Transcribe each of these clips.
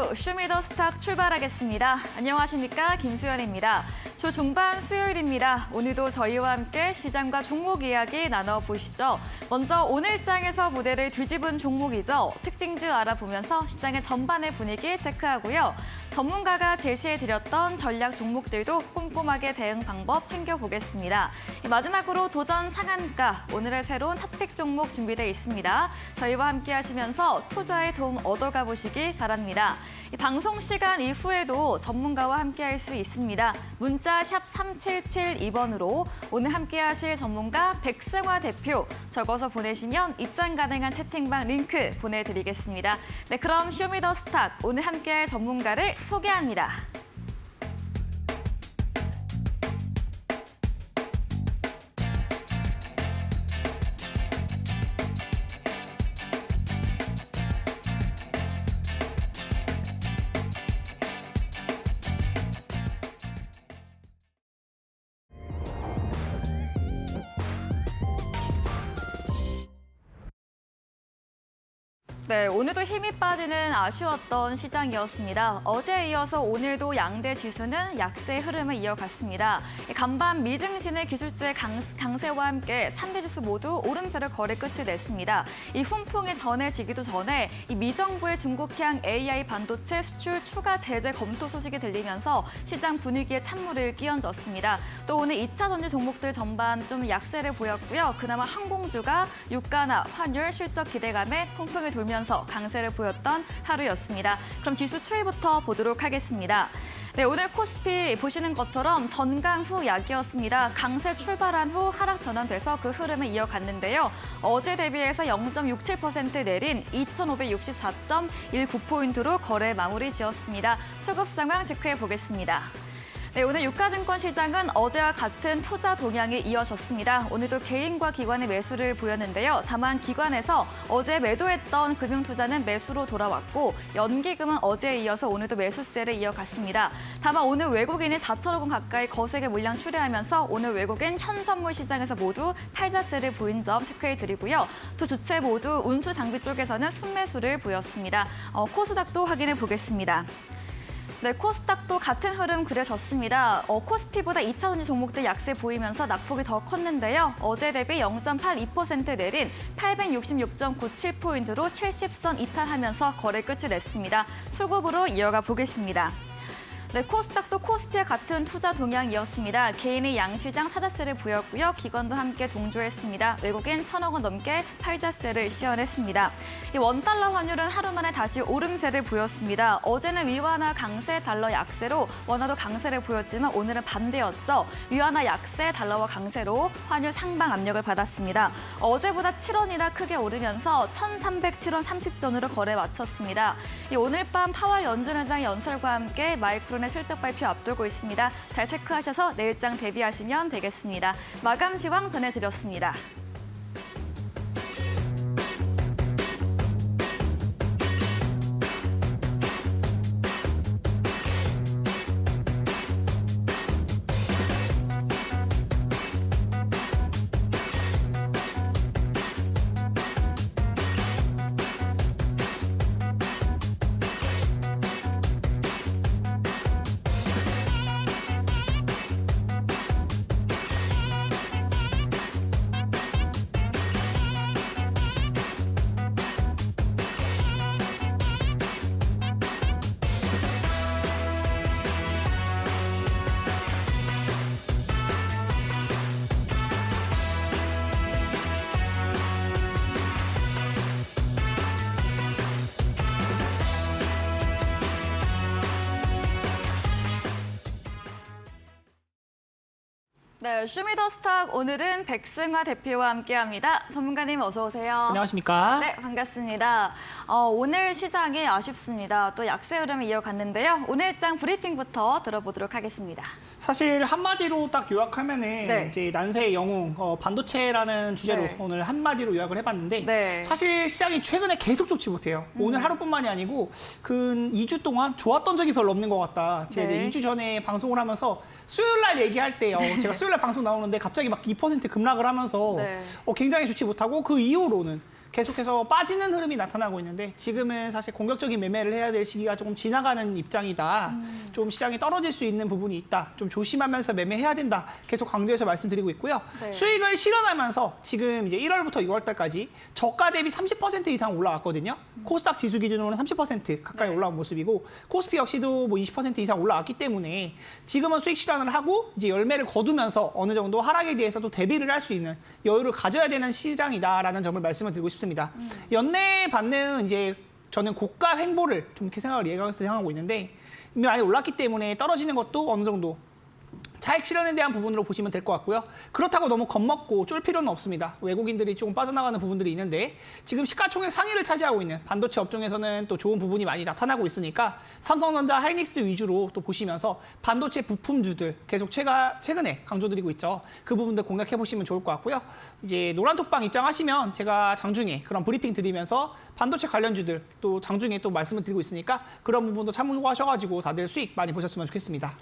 하루 쇼미더스탁 출발하겠습니다. 안녕하십니까, 김수연입니다. 주 중반 수요일입니다. 오늘도 저희와 함께 시장과 종목 이야기 나눠보시죠. 먼저 오늘장에서 무대를 뒤집은 종목이죠. 특징주 알아보면서 시장의 전반의 분위기 체크하고요. 전문가가 제시해드렸던 전략 종목들도 꼼꼼하게 대응 방법 챙겨보겠습니다. 마지막으로 도전 상한가, 오늘의 새로운 핫픽 종목 준비되어 있습니다. 저희와 함께 하시면서 투자에 도움 얻어가 보시기 바랍니다. 방송 시간 이후에도 전문가와 함께할 수 있습니다. 문자 샵 3772번으로 오늘 함께하실 전문가 백승화 대표 적어서 보내시면 입장 가능한 채팅방 링크 보내드리겠습니다. 네, 그럼 쇼미더스탁 오늘 함께할 전문가를 소개합니다. 네, 오늘도 힘이 빠지는 아쉬웠던 시장이었습니다. 어제에 이어서 오늘도 양대 지수는 약세 흐름을 이어갔습니다. 간밤 미증신의 기술주의 강세와 함께 3대 지수 모두 오름세를 거래 끝을 냈습니다. 이 훈풍이 전해지기도 전에 이 미정부의 중국향 AI 반도체 수출 추가 제재 검토 소식이 들리면서 시장 분위기에 찬물을 끼얹었습니다. 또 오늘 2차 전지 종목들 전반 좀 약세를 보였고요. 그나마 항공주가 유가나 환율 실적 기대감에 훈풍이 돌면서 강세를 보였던 하루였습니다. 그럼 지수 추이부터 보도록 하겠습니다. 네, 오늘 코스피 보시는 것처럼 전강 후 약이었습니다. 강세 출발한 후 하락 전환돼서 그 흐름을 이어갔는데요. 어제 대비해서 0.67% 내린 2,564.19포인트로 거래 마무리 지었습니다. 수급 상황 체크해 보겠습니다. 네, 오늘 유가증권 시장은 어제와 같은 투자 동향이 이어졌습니다. 오늘도 개인과 기관의 매수를 보였는데요. 다만 기관에서 어제 매도했던 금융투자는 매수로 돌아왔고 연기금은 어제에 이어서 오늘도 매수세를 이어갔습니다. 다만 오늘 외국인이 4천억 원 가까이 거세게 물량 출회하면서 오늘 외국인 현선물 시장에서 모두 팔자세를 보인 점 체크해드리고요. 두 주체 모두 운수 장비 쪽에서는 순매수를 보였습니다. 코스닥도 확인해 보겠습니다. 네, 코스닥도 같은 흐름 그려졌습니다. 코스피보다 2차 전지 종목들 약세 보이면서 낙폭이 더 컸는데요. 어제 대비 0.82% 내린 866.97포인트로 70선 이탈하면서 거래 끝을 냈습니다. 수급으로 이어가 보겠습니다. 네, 코스닥도 코스피와 같은 투자 동향이었습니다. 개인이 양시장 사자세를 보였고요. 기관도 함께 동조했습니다. 외국인 1,000억 원 넘게 팔자세를 시연했습니다. 이 원달러 환율은 하루 만에 다시 오름세를 보였습니다. 어제는 위완화 강세, 달러 약세로 원화도 강세를 보였지만 오늘은 반대였죠. 위완화 약세, 달러와 강세로 환율 상방 압력을 받았습니다. 어제보다 7원이나 크게 오르면서 1,307원 30전으로 거래 마쳤습니다. 오늘 밤 파월 연준의장 연설과 함께 마이크론의 실적 발표 앞두고 있습니다. 잘 체크하셔서 내일장 대비하시면 되겠습니다. 마감 시황 전해드렸습니다. 네, 쇼미더스탁 오늘은 백승화 대표와 함께합니다. 전문가님 어서 오세요. 안녕하십니까? 네, 반갑습니다. 오늘 시장이 아쉽습니다. 또 약세 흐름을 이어갔는데요. 오늘장 브리핑부터 들어보도록 하겠습니다. 사실 한마디로 딱 요약하면은 네. 이제 난세의 영웅 반도체라는 주제로 네. 오늘 한마디로 요약을 해봤는데 네. 사실 시장이 최근에 계속 좋지 못해요. 오늘 하루뿐만이 아니고 근 2주 동안 좋았던 적이 별로 없는 것 같다. 제가 네. 2주 전에 방송을 하면서 수요일 날 얘기할 때요. 제가 수요일 날 방송 나오는데 갑자기 막 2% 급락을 하면서 네. 굉장히 좋지 못하고 그 이후로는 계속해서 빠지는 흐름이 나타나고 있는데 지금은 사실 공격적인 매매를 해야 될 시기가 조금 지나가는 입장이다. 좀 시장이 떨어질 수 있는 부분이 있다. 좀 조심하면서 매매해야 된다. 계속 강조해서 말씀드리고 있고요. 네. 수익을 실현하면서 지금 이제 1월부터 6월달까지 저가 대비 30% 이상 올라왔거든요. 코스닥 지수 기준으로는 30% 가까이 네. 올라온 모습이고 코스피 역시도 뭐 20% 이상 올라왔기 때문에 지금은 수익 실현을 하고 이제 열매를 거두면서 어느 정도 하락에 대해서도 대비를 할 수 있는 여유를 가져야 되는 시장이다라는 점을 말씀을 드리고 싶습니다. 연내 반대는 이제 저는 고가 횡보를 좀 이렇게 생각을 예상하고 있는데 이미 많이 올랐기 때문에 떨어지는 것도 어느 정도 차익 실현에 대한 부분으로 보시면 될 것 같고요. 그렇다고 너무 겁먹고 쫄 필요는 없습니다. 외국인들이 조금 빠져나가는 부분들이 있는데 지금 시가총액 상위를 차지하고 있는 반도체 업종에서는 또 좋은 부분이 많이 나타나고 있으니까 삼성전자, 하이닉스 위주로 또 보시면서 반도체 부품주들 계속 최근에 강조드리고 있죠. 그 부분들 공략해 보시면 좋을 것 같고요. 이제 노란톡방 입장하시면 제가 장중에 그런 브리핑 드리면서 반도체 관련주들 또 장중에 또 말씀을 드리고 있으니까 그런 부분도 참고하셔가지고 다들 수익 많이 보셨으면 좋겠습니다.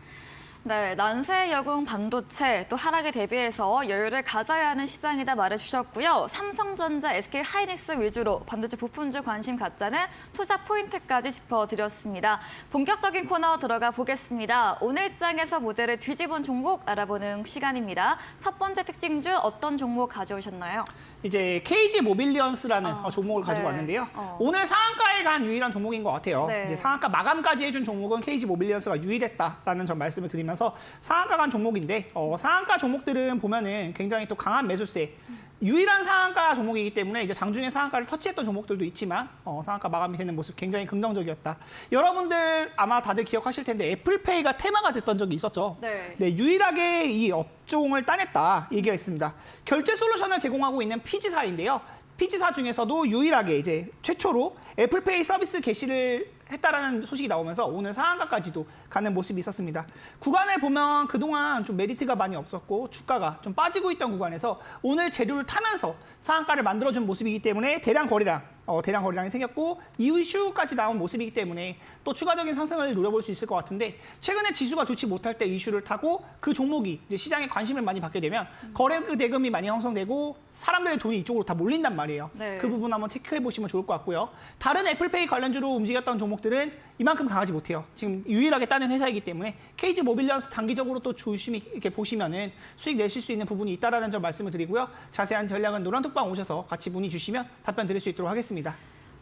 네, 난세, 여궁, 반도체 또 하락에 대비해서 여유를 가져야 하는 시장이다 말해주셨고요. 삼성전자, SK 하이닉스 위주로 반도체 부품주 관심 갖자는 투자 포인트까지 짚어드렸습니다. 본격적인 코너 들어가 보겠습니다. 오늘 장에서 모델을 뒤집은 종목 알아보는 시간입니다. 첫 번째 특징주 어떤 종목 가져오셨나요? 이제 KG 모빌리언스라는 종목을 가지고 네. 왔는데요. 오늘 상한가에 간 유일한 종목인 것 같아요. 네. 이제 상한가 마감까지 해준 종목은 KG 모빌리언스가 유일했다라는 점 말씀을 드리면서 상한가 간 종목인데 상한가 종목들은 보면은 굉장히 또 강한 매수세. 유일한 상한가 종목이기 때문에 이제 장중에 상한가를 터치했던 종목들도 있지만 상한가 마감이 되는 모습 굉장히 긍정적이었다. 여러분들 아마 다들 기억하실 텐데 애플페이가 테마가 됐던 적이 있었죠. 네. 네, 유일하게 이 업종을 따냈다 얘기가 있습니다. 결제 솔루션을 제공하고 있는 피지사인데요. 피지사 중에서도 유일하게 이제 최초로 애플페이 서비스 개시를 했다라는 소식이 나오면서 오늘 상한가까지도 가는 모습이 있었습니다. 구간을 보면 그동안 좀 메리트가 많이 없었고 주가가 좀 빠지고 있던 구간에서 오늘 재료를 타면서 상한가를 만들어준 모습이기 때문에 대량 거래량이 생겼고 이슈까지 나온 모습이기 때문에 또 추가적인 상승을 노려볼 수 있을 것 같은데 최근에 지수가 좋지 못할 때 이슈를 타고 그 종목이 이제 시장에 관심을 많이 받게 되면 거래 대금이 많이 형성되고 사람들의 돈이 이쪽으로 다 몰린단 말이에요. 네. 그 부분 한번 체크해 보시면 좋을 것 같고요. 다른 애플페이 관련주로 움직였던 종목들은 이만큼 강하지 못해요. 지금 유일하게 따는 회사이기 때문에 KG 모빌리언스 단기적으로 또 조심히 이렇게 보시면은 수익 내실 수 있는 부분이 있다라는 점 말씀을 드리고요. 자세한 전략은 노란톡방 오셔서 같이 문의 주시면 답변 드릴 수 있도록 하겠습니다.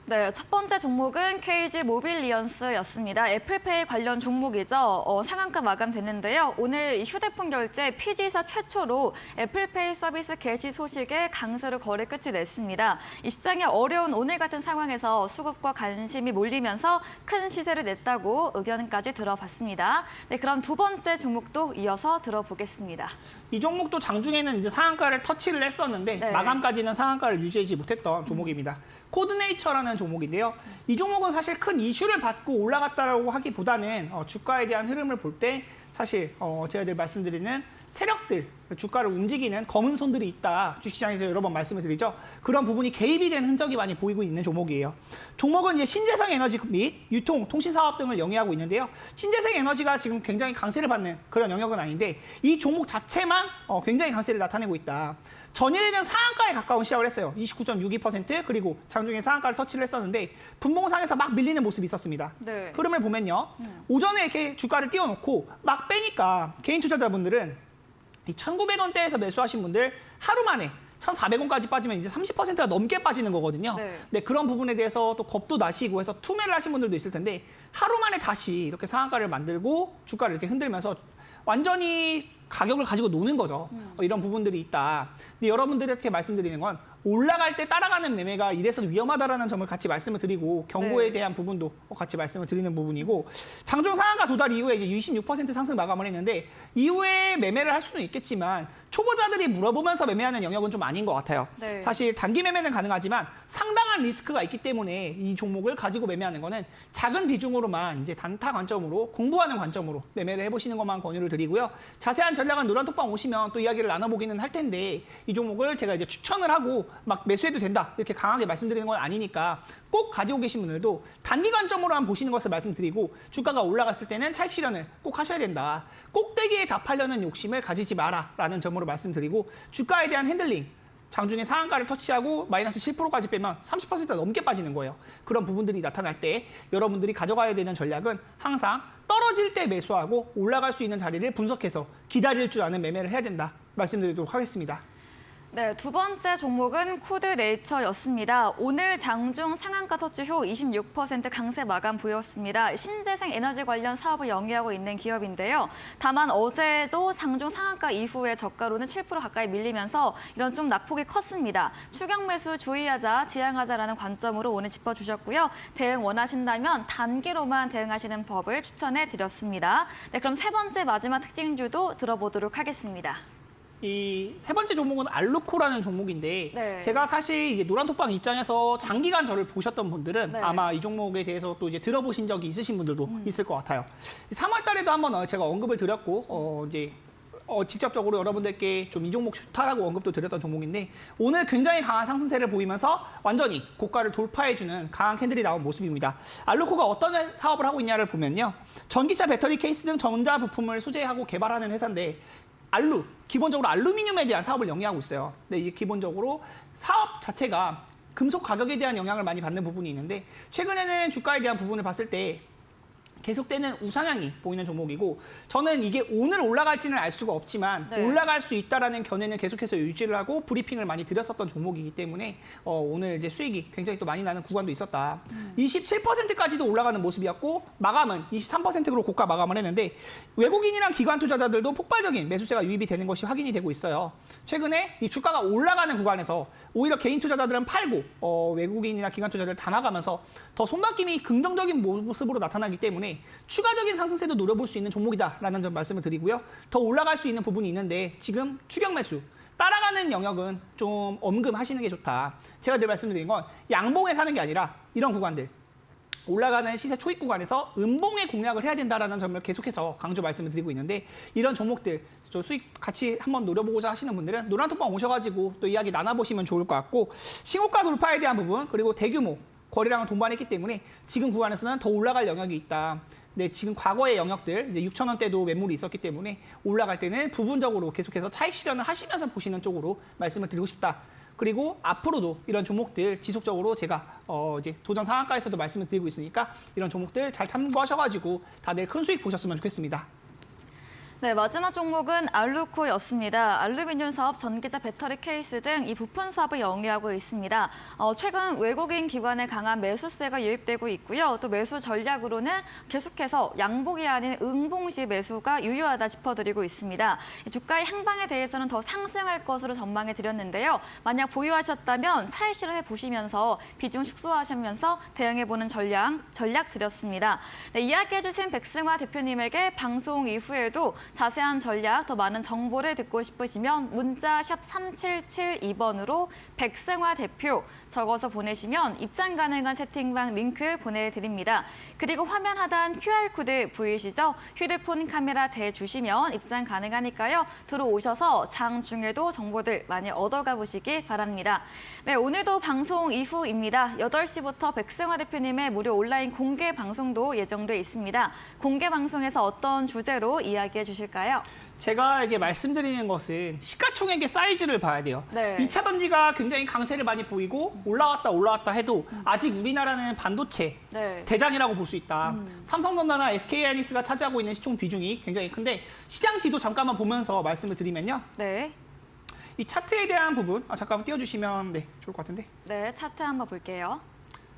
네, 첫 번째 종목은 KG 모빌리언스였습니다. 애플페이 관련 종목이죠. 상한가 마감됐는데요. 오늘 이 휴대폰 결제 피지사 최초로 애플페이 서비스 개시 소식에 강세로 거래 끝이 냈습니다. 이 시장이 어려운 오늘 같은 상황에서 수급과 관심이 몰리면서 큰 시세를 냈다고 의견까지 들어봤습니다. 네, 그럼 두 번째 종목도 이어서 들어보겠습니다. 이 종목도 장중에는 이제 상한가를 터치를 했었는데 네. 마감까지는 상한가를 유지하지 못했던 종목입니다. 코드네이처라는 종목인데요. 이 종목은 사실 큰 이슈를 받고 올라갔다라고 하기보다는 주가에 대한 흐름을 볼 때 사실 제가 늘 말씀드리는 세력들, 주가를 움직이는 검은 손들이 있다. 주식시장에서 여러 번 말씀을 드리죠. 그런 부분이 개입이 된 흔적이 많이 보이고 있는 종목이에요. 종목은 이제 신재생 에너지 및 유통, 통신 사업 등을 영위하고 있는데요. 신재생 에너지가 지금 굉장히 강세를 받는 그런 영역은 아닌데 이 종목 자체만 굉장히 강세를 나타내고 있다. 전일에는 상한가에 가까운 시작을 했어요. 29.62% 그리고 장중에 상한가를 터치를 했었는데 분봉상에서 막 밀리는 모습이 있었습니다. 네. 흐름을 보면요. 오전에 이렇게 주가를 띄워놓고 막 빼니까 개인 투자자분들은 이 1,900원대에서 매수하신 분들 하루 만에 1,400원까지 빠지면 이제 30%가 넘게 빠지는 거거든요. 네. 네, 그런 부분에 대해서 또 겁도 나시고 해서 투매를 하신 분들도 있을 텐데 하루 만에 다시 이렇게 상한가를 만들고 주가를 이렇게 흔들면서 완전히 가격을 가지고 노는 거죠. 이런 부분들이 있다. 근데 여러분들한테 말씀드리는 건 올라갈 때 따라가는 매매가 이래서 위험하다라는 점을 같이 말씀을 드리고 경고에 네. 대한 부분도 같이 말씀을 드리는 부분이고 장중 상한가 도달 이후에 이제 26% 상승 마감을 했는데 이후에 매매를 할 수는 있겠지만 초보자들이 물어보면서 매매하는 영역은 좀 아닌 것 같아요. 네. 사실 단기 매매는 가능하지만 상당한 리스크가 있기 때문에 이 종목을 가지고 매매하는 거는 작은 비중으로만 이제 단타 관점으로 공부하는 관점으로 매매를 해보시는 것만 권유를 드리고요. 자세한 전략은 노란톡방 오시면 또 이야기를 나눠보기는 할 텐데 이 종목을 제가 이제 추천을 하고 막 매수해도 된다 이렇게 강하게 말씀드리는 건 아니니까 꼭 가지고 계신 분들도 단기 관점으로만 보시는 것을 말씀드리고 주가가 올라갔을 때는 차익 실현을 꼭 하셔야 된다. 꼭대기에 답하려는 욕심을 가지지 마라라는 점으로 말씀드리고 주가에 대한 핸들링 장중에 상한가를 터치하고 마이너스 7%까지 빼면 30% 넘게 빠지는 거예요. 그런 부분들이 나타날 때 여러분들이 가져가야 되는 전략은 항상 떨어질 때 매수하고 올라갈 수 있는 자리를 분석해서 기다릴 줄 아는 매매를 해야 된다. 말씀드리도록 하겠습니다. 네, 두 번째 종목은 코드네이처였습니다. 오늘 장중 상한가 터치 후 26% 강세 마감 보였습니다. 신재생 에너지 관련 사업을 영위하고 있는 기업인데요. 다만 어제도 장중 상한가 이후에 저가로는 7% 가까이 밀리면서 이런 좀 낙폭이 컸습니다. 추격 매수 주의하자, 지양하자라는 관점으로 오늘 짚어주셨고요. 대응 원하신다면 단기로만 대응하시는 법을 추천해 드렸습니다. 네, 그럼 세 번째 마지막 특징주도 들어보도록 하겠습니다. 이 세 번째 종목은 알루코라는 종목인데 네. 제가 사실 이게 노란톡방 입장에서 장기간 저를 보셨던 분들은 네. 아마 이 종목에 대해서 또 이제 들어보신 적이 있으신 분들도 있을 것 같아요. 3월 달에도 한번 제가 언급을 드렸고 직접적으로 여러분들께 좀 이 종목 좋다라고 언급도 드렸던 종목인데 오늘 굉장히 강한 상승세를 보이면서 완전히 고가를 돌파해주는 강한 캔들이 나온 모습입니다. 알루코가 어떤 사업을 하고 있냐를 보면요. 전기차 배터리 케이스 등 전자 부품을 소재하고 개발하는 회사인데 기본적으로 알루미늄에 대한 사업을 영위하고 있어요. 근데 이게 기본적으로 사업 자체가 금속 가격에 대한 영향을 많이 받는 부분이 있는데 최근에는 주가에 대한 부분을 봤을 때 계속되는 우상향이 보이는 종목이고 저는 이게 오늘 올라갈지는 알 수가 없지만 네. 올라갈 수 있다라는 견해는 계속해서 유지를 하고 브리핑을 많이 드렸었던 종목이기 때문에 오늘 이제 수익이 굉장히 또 많이 나는 구간도 있었다. 27%까지도 올라가는 모습이었고 마감은 23%로 고가 마감을 했는데 외국인이랑 기관 투자자들도 폭발적인 매수세가 유입이 되는 것이 확인이 되고 있어요. 최근에 이 주가가 올라가는 구간에서 오히려 개인 투자자들은 팔고 외국인이나 기관 투자자들 담아가면서 더 손바뀜이 긍정적인 모습으로 나타나기 때문에 추가적인 상승세도 노려볼 수 있는 종목이다라는 점 말씀을 드리고요. 더 올라갈 수 있는 부분이 있는데 지금 추격 매수 따라가는 영역은 좀 엄금하시는 게 좋다. 제가 늘 말씀드린 건 양봉에 사는 게 아니라 이런 구간들 올라가는 시세 초입 구간에서 음봉에 공략을 해야 된다라는 점을 계속해서 강조 말씀을 드리고 있는데 이런 종목들 저 수익 같이 한번 노려보고자 하시는 분들은 노란톡방 오셔가지고 또 이야기 나눠보시면 좋을 것 같고 신고가 돌파에 대한 부분 그리고 대규모 거래량을 동반했기 때문에 지금 구간에서는 더 올라갈 영역이 있다. 네, 지금 과거의 영역들 이제 6,000원대도 매물이 있었기 때문에 올라갈 때는 부분적으로 계속해서 차익 실현을 하시면서 보시는 쪽으로 말씀을 드리고 싶다. 그리고 앞으로도 이런 종목들 지속적으로 제가 이제 도전 상한가에서도 말씀을 드리고 있으니까 이런 종목들 잘 참고하셔가지고 다들 큰 수익 보셨으면 좋겠습니다. 네, 마지막 종목은 알루코였습니다. 알루미늄 사업, 전기차 배터리 케이스 등 이 부품 사업을 영위하고 있습니다. 최근 외국인 기관의 강한 매수세가 유입되고 있고요. 또 매수 전략으로는 계속해서 양봉이 아닌 음봉시 매수가 유효하다 짚어드리고 있습니다. 주가의 향방에 대해서는 더 상승할 것으로 전망해 드렸는데요. 만약 보유하셨다면 차익 실현해 보시면서 비중 축소하시면서 대응해보는 전략 드렸습니다. 네, 이야기해주신 백승화 대표님에게 방송 이후에도 자세한 전략, 더 많은 정보를 듣고 싶으시면 문자 샵 3772번으로 백승화 대표 적어서 보내시면 입장 가능한 채팅방 링크 보내드립니다. 그리고 화면 하단 QR코드 보이시죠? 휴대폰 카메라 대주시면 입장 가능하니까요. 들어오셔서 장 중에도 정보들 많이 얻어가 보시기 바랍니다. 네, 오늘도 방송 이후입니다. 8시부터 백승화 대표님의 무료 온라인 공개 방송도 예정돼 있습니다. 공개 방송에서 어떤 주제로 이야기해 주실까요? 제가 이제 말씀드리는 것은 시가총액의 사이즈를 봐야 돼요. 네. 2차 전지가 굉장히 강세를 많이 보이고 올라왔다 해도 아직 우리나라는 반도체 네. 대장이라고 볼 수 있다. 삼성전자나 SK하이닉스가 차지하고 있는 시총 비중이 굉장히 큰데 시장 지도 잠깐만 보면서 말씀을 드리면요. 네. 이 차트에 대한 부분 잠깐만 띄워주시면 좋을 것 같은데. 네, 차트 한번 볼게요.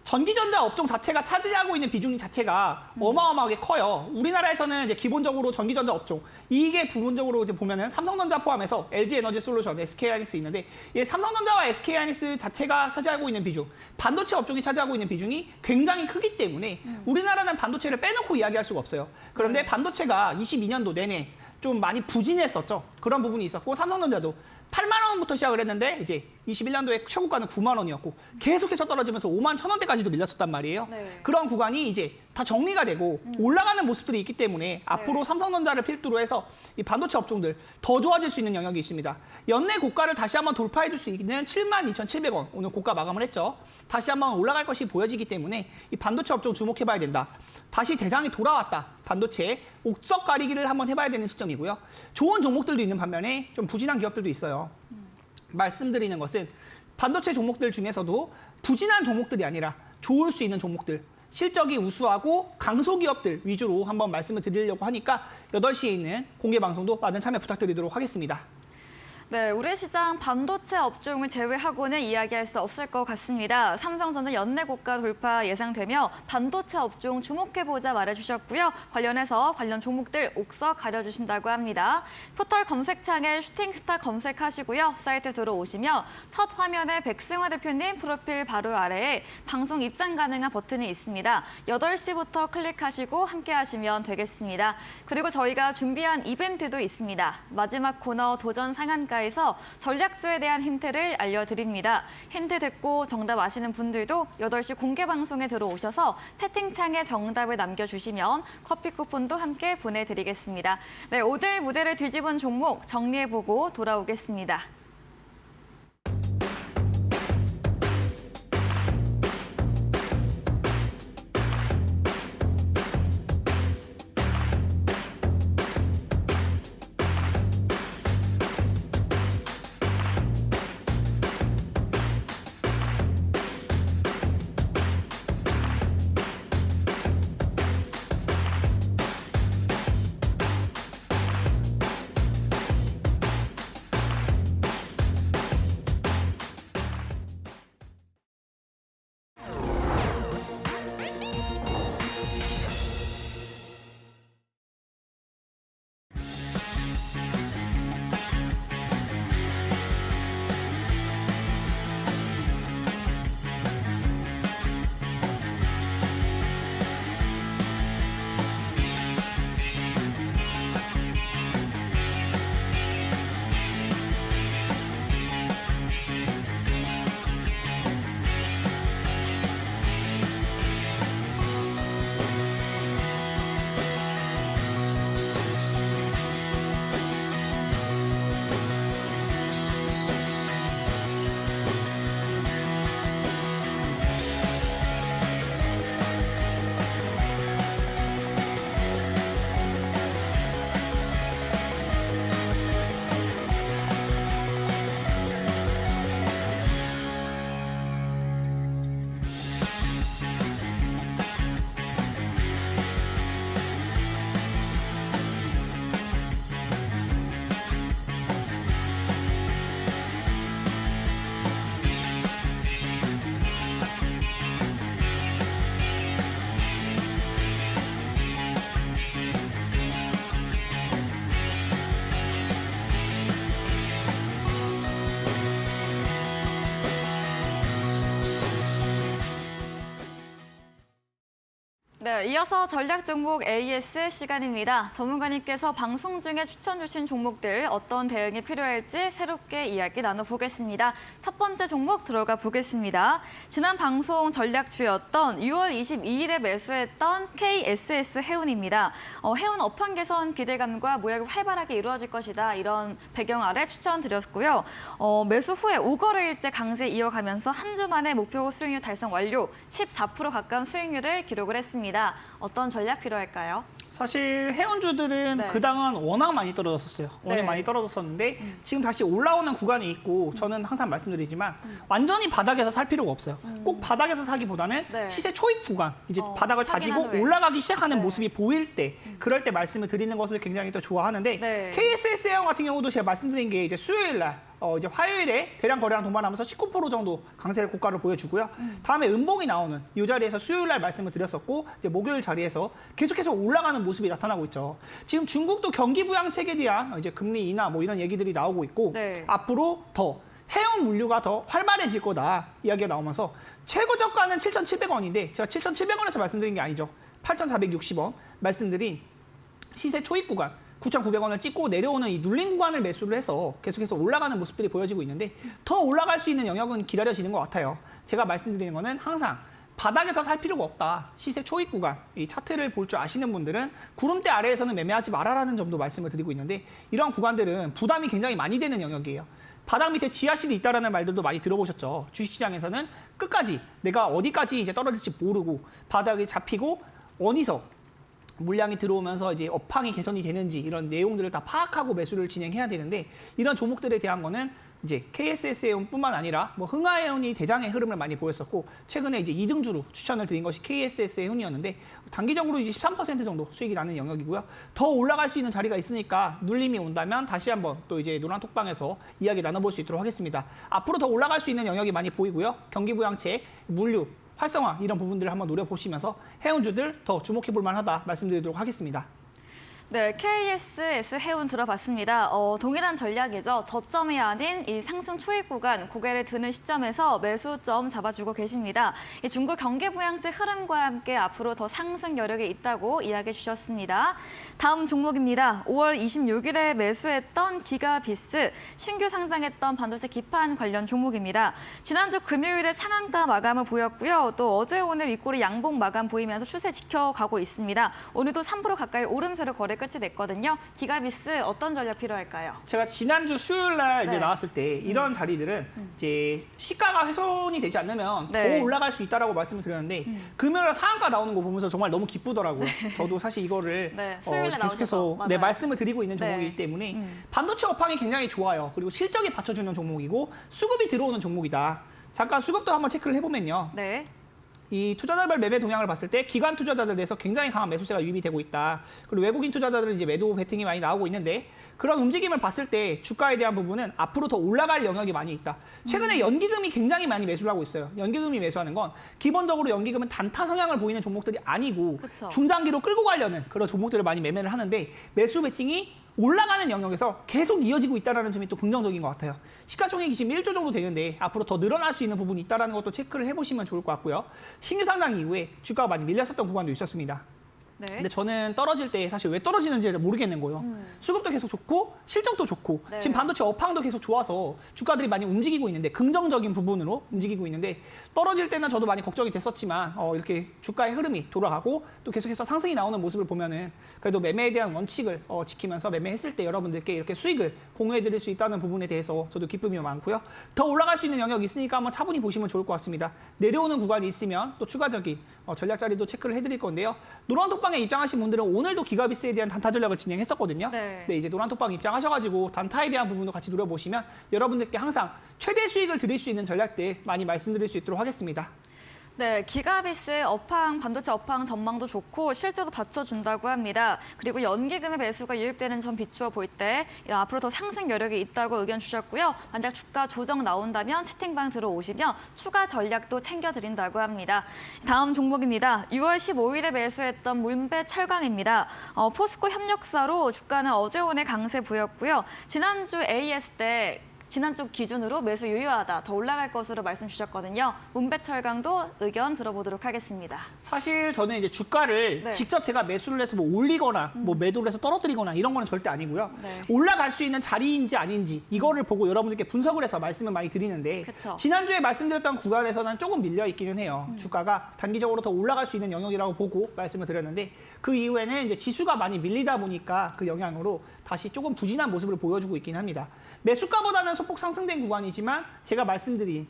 전기전자 업종 자체가 차지하고 있는 비중 자체가 어마어마하게 커요. 우리나라에서는 이제 기본적으로 전기전자 업종 이게 부분적으로 이제 보면은 삼성전자 포함해서 LG에너지솔루션, SK하이닉스 있는데 이 삼성전자와 SK하이닉스 자체가 차지하고 있는 비중, 반도체 업종이 차지하고 있는 비중이 굉장히 크기 때문에 우리나라는 반도체를 빼놓고 이야기할 수가 없어요. 그런데 반도체가 22년도 내내 좀 많이 부진했었죠. 그런 부분이 있었고 삼성전자도 8만 원부터 시작을 했는데 이제 21년도에 최고가는 9만 원이었고 계속해서 떨어지면서 5만 1,000원대까지도 밀렸었단 말이에요. 네. 그런 구간이 이제 다 정리가 되고 올라가는 모습들이 있기 때문에 앞으로 삼성전자를 필두로 해서 이 반도체 업종들 더 좋아질 수 있는 영역이 있습니다. 연내 고가를 다시 한번 돌파해 줄 수 있는 72,700원 오늘 고가 마감을 했죠. 다시 한번 올라갈 것이 보여지기 때문에 이 반도체 업종 주목해봐야 된다. 다시 대장이 돌아왔다. 반도체 옥석 가리기를 한번 해봐야 되는 시점이고요. 좋은 종목들도 있는 반면에 좀 부진한 기업들도 있어요. 말씀드리는 것은 반도체 종목들 중에서도 부진한 종목들이 아니라 좋을 수 있는 종목들, 실적이 우수하고 강소기업들 위주로 한번 말씀을 드리려고 하니까 8시에 있는 공개 방송도 많은 참여 부탁드리도록 하겠습니다. 네, 우리 시장 반도체 업종을 제외하고는 이야기할 수 없을 것 같습니다. 삼성전자 연내 고가 돌파 예상되며 반도체 업종 주목해보자 말해주셨고요. 관련해서 관련 종목들 옥석 가려주신다고 합니다. 포털 검색창에 슈팅스타 검색하시고요. 사이트 들어오시면 첫 화면에 백승화 대표님 프로필 바로 아래에 방송 입장 가능한 버튼이 있습니다. 8시부터 클릭하시고 함께 하시면 되겠습니다. 그리고 저희가 준비한 이벤트도 있습니다. 마지막 코너 도전 상한가에서 전략주에 대한 힌트를 알려드립니다. 힌트 듣고 정답 아시는 분들도 8시 공개 방송에 들어오셔서 채팅창에 정답을 남겨주시면 커피 쿠폰도 함께 보내드리겠습니다. 네, 오늘 무대를 뒤집은 종목 정리해보고 돌아오겠습니다. 네, 이어서 전략 종목 AS 시간입니다. 전문가님께서 방송 중에 추천 주신 종목들 어떤 대응이 필요할지 새롭게 이야기 나눠보겠습니다. 첫 번째 종목 들어가 보겠습니다. 지난 방송 전략주였던 6월 22일에 매수했던 KSS 해운입니다. 해운 업황 개선 기대감과 모양이 활발하게 이루어질 것이다. 이런 배경 아래 추천드렸고요. 매수 후에 5거래일째 강세 이어가면서 한 주 만에 목표 수익률 달성 완료, 14% 가까운 수익률을 기록을 했습니다. 어떤 전략 필요할까요? 사실 해운주들은 네. 그당은 워낙 많이 떨어졌었어요. 워낙 네. 많이 떨어졌었는데 지금 다시 올라오는 구간이 있고 저는 항상 말씀드리지만 완전히 바닥에서 살 필요가 없어요. 꼭 바닥에서 사기보다는 네. 시세 초입 구간, 이제 바닥을 다지고 확인한 후에. 올라가기 시작하는 네. 모습이 보일 때 그럴 때 말씀을 드리는 것을 굉장히 또 좋아하는데 네. KSS 해운 같은 경우도 제가 말씀드린 게 이제 수요일 날 이제 화요일에 대량 거래량 동반하면서 19% 정도 강세 고가를 보여주고요. 다음에 음봉이 나오는 이 자리에서 수요일 날 말씀을 드렸었고 이제 목요일 자리에서 계속해서 올라가는 모습이 나타나고 있죠. 지금 중국도 경기 부양 체계에 대한 이제 금리 인하 뭐 이런 얘기들이 나오고 있고 네. 앞으로 더 해운 물류가 더 활발해질 거다 이야기가 나오면서 최고 저가는 7,700원인데 제가 7,700원에서 말씀드린 게 아니죠. 8,460원 말씀드린 시세 초입 구간 9,900원을 찍고 내려오는 이 눌린 구간을 매수를 해서 계속해서 올라가는 모습들이 보여지고 있는데 더 올라갈 수 있는 영역은 기다려지는 것 같아요. 제가 말씀드리는 거는 항상 바닥에서 살 필요가 없다. 시세 초입 구간, 이 차트를 볼 줄 아시는 분들은 구름대 아래에서는 매매하지 말아라는 점도 말씀을 드리고 있는데 이러한 구간들은 부담이 굉장히 많이 되는 영역이에요. 바닥 밑에 지하실이 있다라는 말들도 많이 들어보셨죠. 주식시장에서는 끝까지 내가 어디까지 이제 떨어질지 모르고 바닥이 잡히고 어디서 물량이 들어오면서 이제 업황이 개선이 되는지 이런 내용들을 다 파악하고 매수를 진행해야 되는데 이런 종목들에 대한 거는 이제 KSS해운뿐만 아니라 뭐 흥하해운이 대장의 흐름을 많이 보였었고 최근에 이제 2등주로 추천을 드린 것이 KSS해운이었는데 단기적으로 이제 13% 정도 수익이 나는 영역이고요. 더 올라갈 수 있는 자리가 있으니까 눌림이 온다면 다시 한번 또 이제 노란톡방에서 이야기 나눠볼 수 있도록 하겠습니다. 앞으로 더 올라갈 수 있는 영역이 많이 보이고요. 경기부양책, 물류, 활성화 이런 부분들을 한번 노려보시면서 해운주들 더 주목해볼 만하다 말씀드리도록 하겠습니다. 네, KSS 해운 들어봤습니다. 동일한 전략이죠. 저점이 아닌 이 상승 초입 구간 고개를 드는 시점에서 매수점 잡아주고 계십니다. 이 중국 경기 부양세 흐름과 함께 앞으로 더 상승 여력이 있다고 이야기해 주셨습니다. 다음 종목입니다. 5월 26일에 매수했던 기가비스, 신규 상장했던 반도체 기판 관련 종목입니다. 지난주 금요일에 상한가 마감을 보였고요. 또 어제 오늘 윗꼬리 양봉 마감 보이면서 추세 지켜가고 있습니다. 오늘도 3% 가까이 오름세로 거래 끝이 냈거든요. 기가비스 어떤 전략 필요할까요? 제가 지난주 수요일 날 이제 네. 나왔을 때 이런 자리들은 이제 시가가 훼손이 되지 않으면 네. 더 올라갈 수 있다라고 말씀을 드렸는데 금요일 날 상한가 나오는 거 보면서 정말 너무 기쁘더라고요. 저도 사실 이거를 네, 수요일에 계속해서 나오셔서. 네, 맞아요. 말씀을 드리고 있는 종목이기 네. 때문에 반도체 업황이 굉장히 좋아요. 그리고 실적이 받쳐주는 종목이고 수급이 들어오는 종목이다. 잠깐 수급도 한번 체크를 해보면요. 네. 이 투자자별 매매 동향을 봤을 때 기관 투자자들 내에서 굉장히 강한 매수세가 유입이 되고 있다. 그리고 외국인 투자자들은 이제 매도 베팅이 많이 나오고 있는데 그런 움직임을 봤을 때 주가에 대한 부분은 앞으로 더 올라갈 영역이 많이 있다. 최근에 연기금이 굉장히 많이 매수를 하고 있어요. 연기금이 매수하는 건 기본적으로 연기금은 단타 성향을 보이는 종목들이 아니고 그쵸. 중장기로 끌고 가려는 그런 종목들을 많이 매매를 하는데 매수 베팅이 올라가는 영역에서 계속 이어지고 있다는 점이 또 긍정적인 것 같아요. 시가총액이 지금 1조 정도 되는데 앞으로 더 늘어날 수 있는 부분이 있다는 것도 체크를 해보시면 좋을 것 같고요. 신규 상장 이후에 주가가 많이 밀렸었던 구간도 있었습니다. 네. 근데 저는 떨어질 때 사실 왜 떨어지는지를 모르겠는 거예요. 수급도 계속 좋고 실적도 좋고 네. 지금 반도체 업황도 계속 좋아서 주가들이 많이 움직이고 있는데 긍정적인 부분으로 움직이고 있는데 떨어질 때는 저도 많이 걱정이 됐었지만 이렇게 주가의 흐름이 돌아가고 또 계속해서 상승이 나오는 모습을 보면은 그래도 매매에 대한 원칙을 지키면서 매매했을 때 여러분들께 이렇게 수익을 공유해드릴 수 있다는 부분에 대해서 저도 기쁨이 많고요. 더 올라갈 수 있는 영역이 있으니까 한번 차분히 보시면 좋을 것 같습니다. 내려오는 구간이 있으면 또 추가적인 전략 자리도 체크를 해드릴 건데요. 노란톡방에 입장하신 분들은 오늘도 기가비스에 대한 단타 전략을 진행했었거든요. 네. 이제 노란톡방 입장하셔가지고 단타에 대한 부분도 같이 노려보시면 여러분들께 항상 최대 수익을 드릴 수 있는 전략들 많이 말씀드릴 수 있도록 하겠습니다. 네, 기가비스의 업황, 반도체 업황 전망도 좋고 실제도 받쳐준다고 합니다. 그리고 연기금의 매수가 유입되는 점 비추어 볼 때 앞으로 더 상승 여력이 있다고 의견 주셨고요. 만약 주가 조정 나온다면 채팅방 들어오시면 추가 전략도 챙겨드린다고 합니다. 다음 종목입니다. 6월 15일에 매수했던 문배 철강입니다. 포스코 협력사로 주가는 어제 오늘 강세 보였고요. 지난주 AS 때 지난주 기준으로 매수 유효하다, 더 올라갈 것으로 말씀 주셨거든요. 문배철강도 의견 들어보도록 하겠습니다. 사실 저는 이제 주가를 네. 직접 제가 매수를 해서 뭐 올리거나 뭐 매도를 해서 떨어뜨리거나 이런 거는 절대 아니고요. 네. 올라갈 수 있는 자리인지 아닌지 이거를 보고 여러분들께 분석을 해서 말씀을 많이 드리는데 그쵸. 지난주에 말씀드렸던 구간에서는 조금 밀려 있기는 해요. 주가가 단기적으로 더 올라갈 수 있는 영역이라고 보고 말씀을 드렸는데 그 이후에는 이제 지수가 많이 밀리다 보니까 그 영향으로 다시 조금 부진한 모습을 보여주고 있긴 합니다. 매수가보다는 소폭 상승된 구간이지만 제가 말씀드린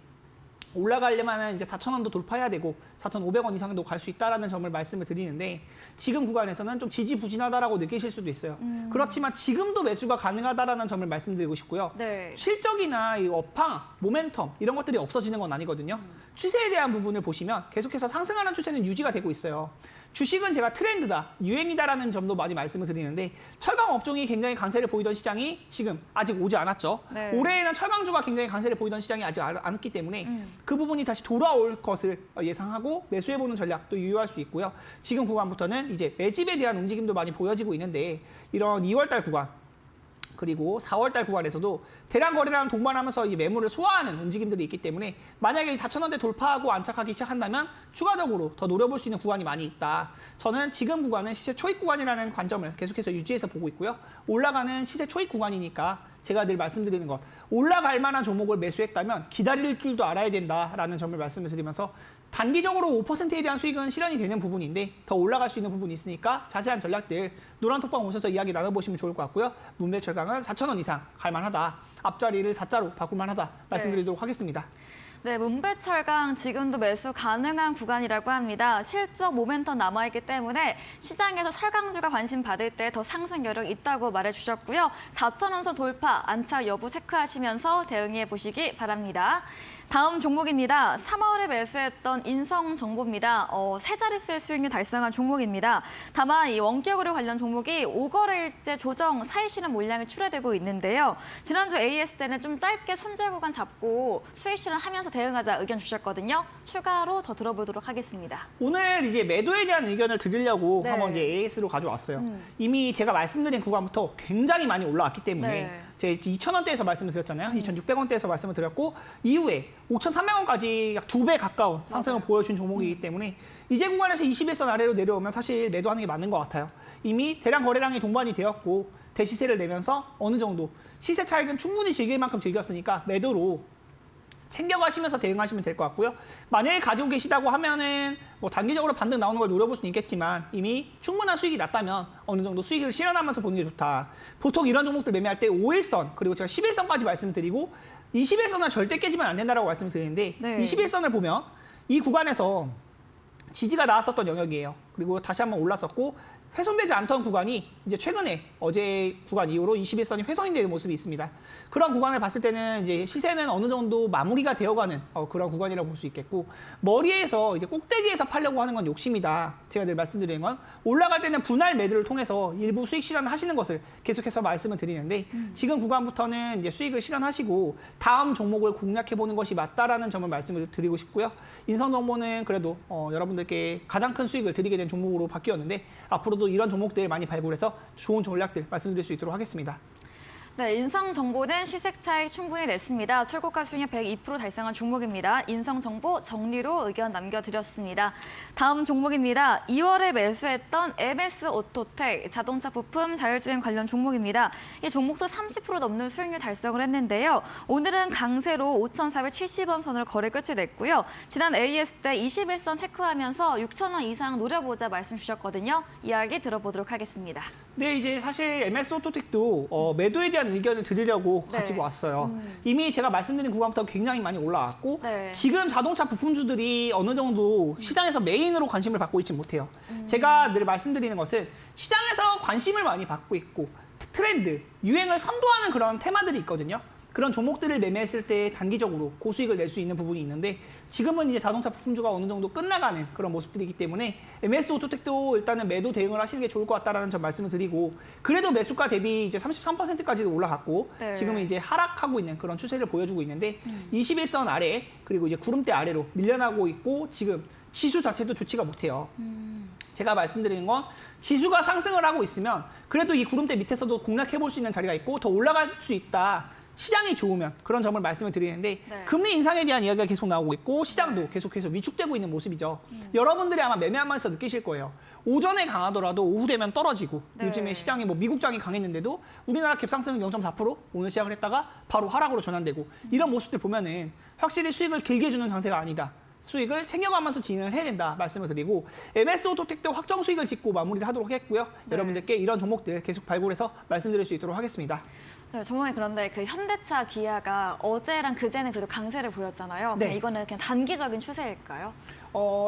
올라가려면 이제 4,000원도 돌파해야 되고 4,500원 이상도 갈 수 있다라는 점을 말씀을 드리는데 지금 구간에서는 좀 지지부진하다라고 느끼실 수도 있어요. 그렇지만 지금도 매수가 가능하다라는 점을 말씀드리고 싶고요. 네. 실적이나 이 업황, 모멘텀 이런 것들이 없어지는 건 아니거든요. 추세에 대한 부분을 보시면 계속해서 상승하는 추세는 유지가 되고 있어요. 주식은 제가 트렌드다, 유행이다라는 점도 많이 말씀을 드리는데 철강 업종이 굉장히 강세를 보이던 시장이 지금 아직 오지 않았죠. 네. 올해에는 철강주가 굉장히 강세를 보이던 시장이 아직 않았기 때문에 그 부분이 다시 돌아올 것을 예상하고 매수해보는 전략도 유효할 수 있고요. 지금 구간부터는 이제 매집에 대한 움직임도 많이 보여지고 있는데 이런 2월달 구간 그리고 4월달 구간에서도 대량 거래량 동반하면서 이 매물을 소화하는 움직임들이 있기 때문에 만약에 4,000원대 돌파하고 안착하기 시작한다면 추가적으로 더 노려볼 수 있는 구간이 많이 있다. 저는 지금 구간은 시세 초입 구간이라는 관점을 계속해서 유지해서 보고 있고요. 올라가는 시세 초입 구간이니까 제가 늘 말씀드리는 것, 올라갈 만한 종목을 매수했다면 기다릴 줄도 알아야 된다라는 점을 말씀을 드리면서 단기적으로 5%에 대한 수익은 실현이 되는 부분인데 더 올라갈 수 있는 부분이 있으니까 자세한 전략들 노란톡방 오셔서 이야기 나눠보시면 좋을 것 같고요. 문배철강은 4,000원 이상 갈 만하다. 앞자리를 4자로 바꿀 만하다 말씀드리도록 하겠습니다. 네, 문배철강 지금도 매수 가능한 구간이라고 합니다. 실적 모멘텀 남아있기 때문에 시장에서 철강주가 관심 받을 때 더 상승 여력 있다고 말해주셨고요. 4,000원선 돌파, 안착 여부 체크하시면서 대응해 보시기 바랍니다. 다음 종목입니다. 3월에 매수했던 인성정보입니다. 세 자릿수의 수익률 달성한 종목입니다. 다만 이 원격으로 관련 종목이 5거래일째 조정 차익 실현 물량이 출하되고 있는데요. 지난주 AS 때는 좀 짧게 손절 구간 잡고 수익 실현하면서 대응하자 의견 주셨거든요. 추가로 더 들어보도록 하겠습니다. 오늘 이제 매도에 대한 의견을 드리려고 네. 한번 이제 AS로 가져왔어요. 이미 제가 말씀드린 구간부터 굉장히 많이 올라왔기 때문에 네. 제가 2,000원대에서 말씀을 드렸잖아요. 2,600원대에서 말씀을 드렸고 이후에 5,300원까지 약 2배 가까운 상승을 보여준 종목이기 때문에 이제 구간에서 21선 아래로 내려오면 사실 매도하는 게 맞는 것 같아요. 이미 대량 거래량이 동반이 되었고 대시세를 내면서 어느 정도 시세 차익은 충분히 즐길 만큼 즐겼으니까 매도로 챙겨가시면서 대응하시면 될 것 같고요. 만약에 가지고 계시다고 하면은 뭐 단기적으로 반등 나오는 걸 노려볼 수는 있겠지만 이미 충분한 수익이 났다면 어느 정도 수익을 실현하면서 보는 게 좋다. 보통 이런 종목들 매매할 때 5일선 그리고 제가 11선까지 말씀드리고 21선은 절대 깨지면 안 된다고 말씀을 드리는데 네. 21선을 보면 이 구간에서 지지가 나왔었던 영역이에요. 그리고 다시 한번 올랐었고 훼손되지 않던 구간이 이제 최근에 어제 구간 이후로 21선이 훼손이 되는 모습이 있습니다. 그런 구간을 봤을 때는 이제 시세는 어느 정도 마무리가 되어가는 그런 구간이라고 볼 수 있겠고 머리에서 이제 꼭대기에서 팔려고 하는 건 욕심이다. 제가 늘 말씀드리는 건 올라갈 때는 분할 매도를 통해서 일부 수익 실현하시는 것을 계속해서 말씀을 드리는데 지금 구간부터는 이제 수익을 실현하시고 다음 종목을 공략해 보는 것이 맞다라는 점을 말씀을 드리고 싶고요. 인성정보는 그래도 여러분들께 가장 큰 수익을 드리게 된 종목으로 바뀌었는데 앞으로도 이런 종목들 많이 발굴해서 좋은 전략들 말씀드릴 수 있도록 하겠습니다. 네, 인성정보는 시색 차익 충분히 냈습니다. 철고가 수익률 102% 달성한 종목입니다. 인성정보 정리로 의견 남겨드렸습니다. 다음 종목입니다. 2월에 매수했던 MS 오토텍 자동차 부품 자율주행 관련 종목입니다. 이 종목도 30% 넘는 수익률 달성을 했는데요. 오늘은 강세로 5,470원 선으로 거래 끝이 냈고요. 지난 AS 때 21선 체크하면서 6,000원 이상 노려보자 말씀 주셨거든요. 이야기 들어보도록 하겠습니다. 네, 이제 사실 MS 오토텍도 매도에 대한 의견을 드리려고 네. 가지고 왔어요. 이미 제가 말씀드린 구간부터 굉장히 많이 올라왔고 네. 지금 자동차 부품주들이 어느 정도 시장에서 메인으로 관심을 받고 있지 못해요. 제가 늘 말씀드리는 것은 시장에서 관심을 많이 받고 있고 트렌드, 유행을 선도하는 그런 테마들이 있거든요. 그런 종목들을 매매했을 때 단기적으로 고수익을 낼 수 있는 부분이 있는데 지금은 이제 자동차 부품주가 어느 정도 끝나가는 그런 모습들이기 때문에 MS 오토텍도 일단은 매도 대응을 하시는 게 좋을 것 같다라는 점 말씀을 드리고 그래도 매수가 대비 이제 33%까지도 올라갔고 네. 지금은 이제 하락하고 있는 그런 추세를 보여주고 있는데 21선 아래 그리고 이제 구름대 아래로 밀려나고 있고 지금 지수 자체도 좋지가 못해요. 제가 말씀드리는 건 지수가 상승을 하고 있으면 그래도 이 구름대 밑에서도 공략해 볼 수 있는 자리가 있고 더 올라갈 수 있다. 시장이 좋으면 그런 점을 말씀을 드리는데 네. 금리 인상에 대한 이야기가 계속 나오고 있고 시장도 계속해서 위축되고 있는 모습이죠. 여러분들이 아마 매매하면서 느끼실 거예요. 오전에 강하더라도 오후 되면 떨어지고 네. 요즘에 시장이 뭐 미국장이 강했는데도 우리나라 갭상승은 0.4% 오늘 시작을 했다가 바로 하락으로 전환되고 이런 모습들 보면은 확실히 수익을 길게 주는 장세가 아니다. 수익을 챙겨가면서 진행을 해야 된다 말씀을 드리고 MS 오토텍도 확정 수익을 짓고 마무리를 하도록 했고요. 네. 여러분들께 이런 종목들 계속 발굴해서 말씀드릴 수 있도록 하겠습니다. 네, 정말 그런데 그 현대차 기아가 어제랑 그제는 그래도 강세를 보였잖아요. 네. 그냥 이거는 그냥 단기적인 추세일까요?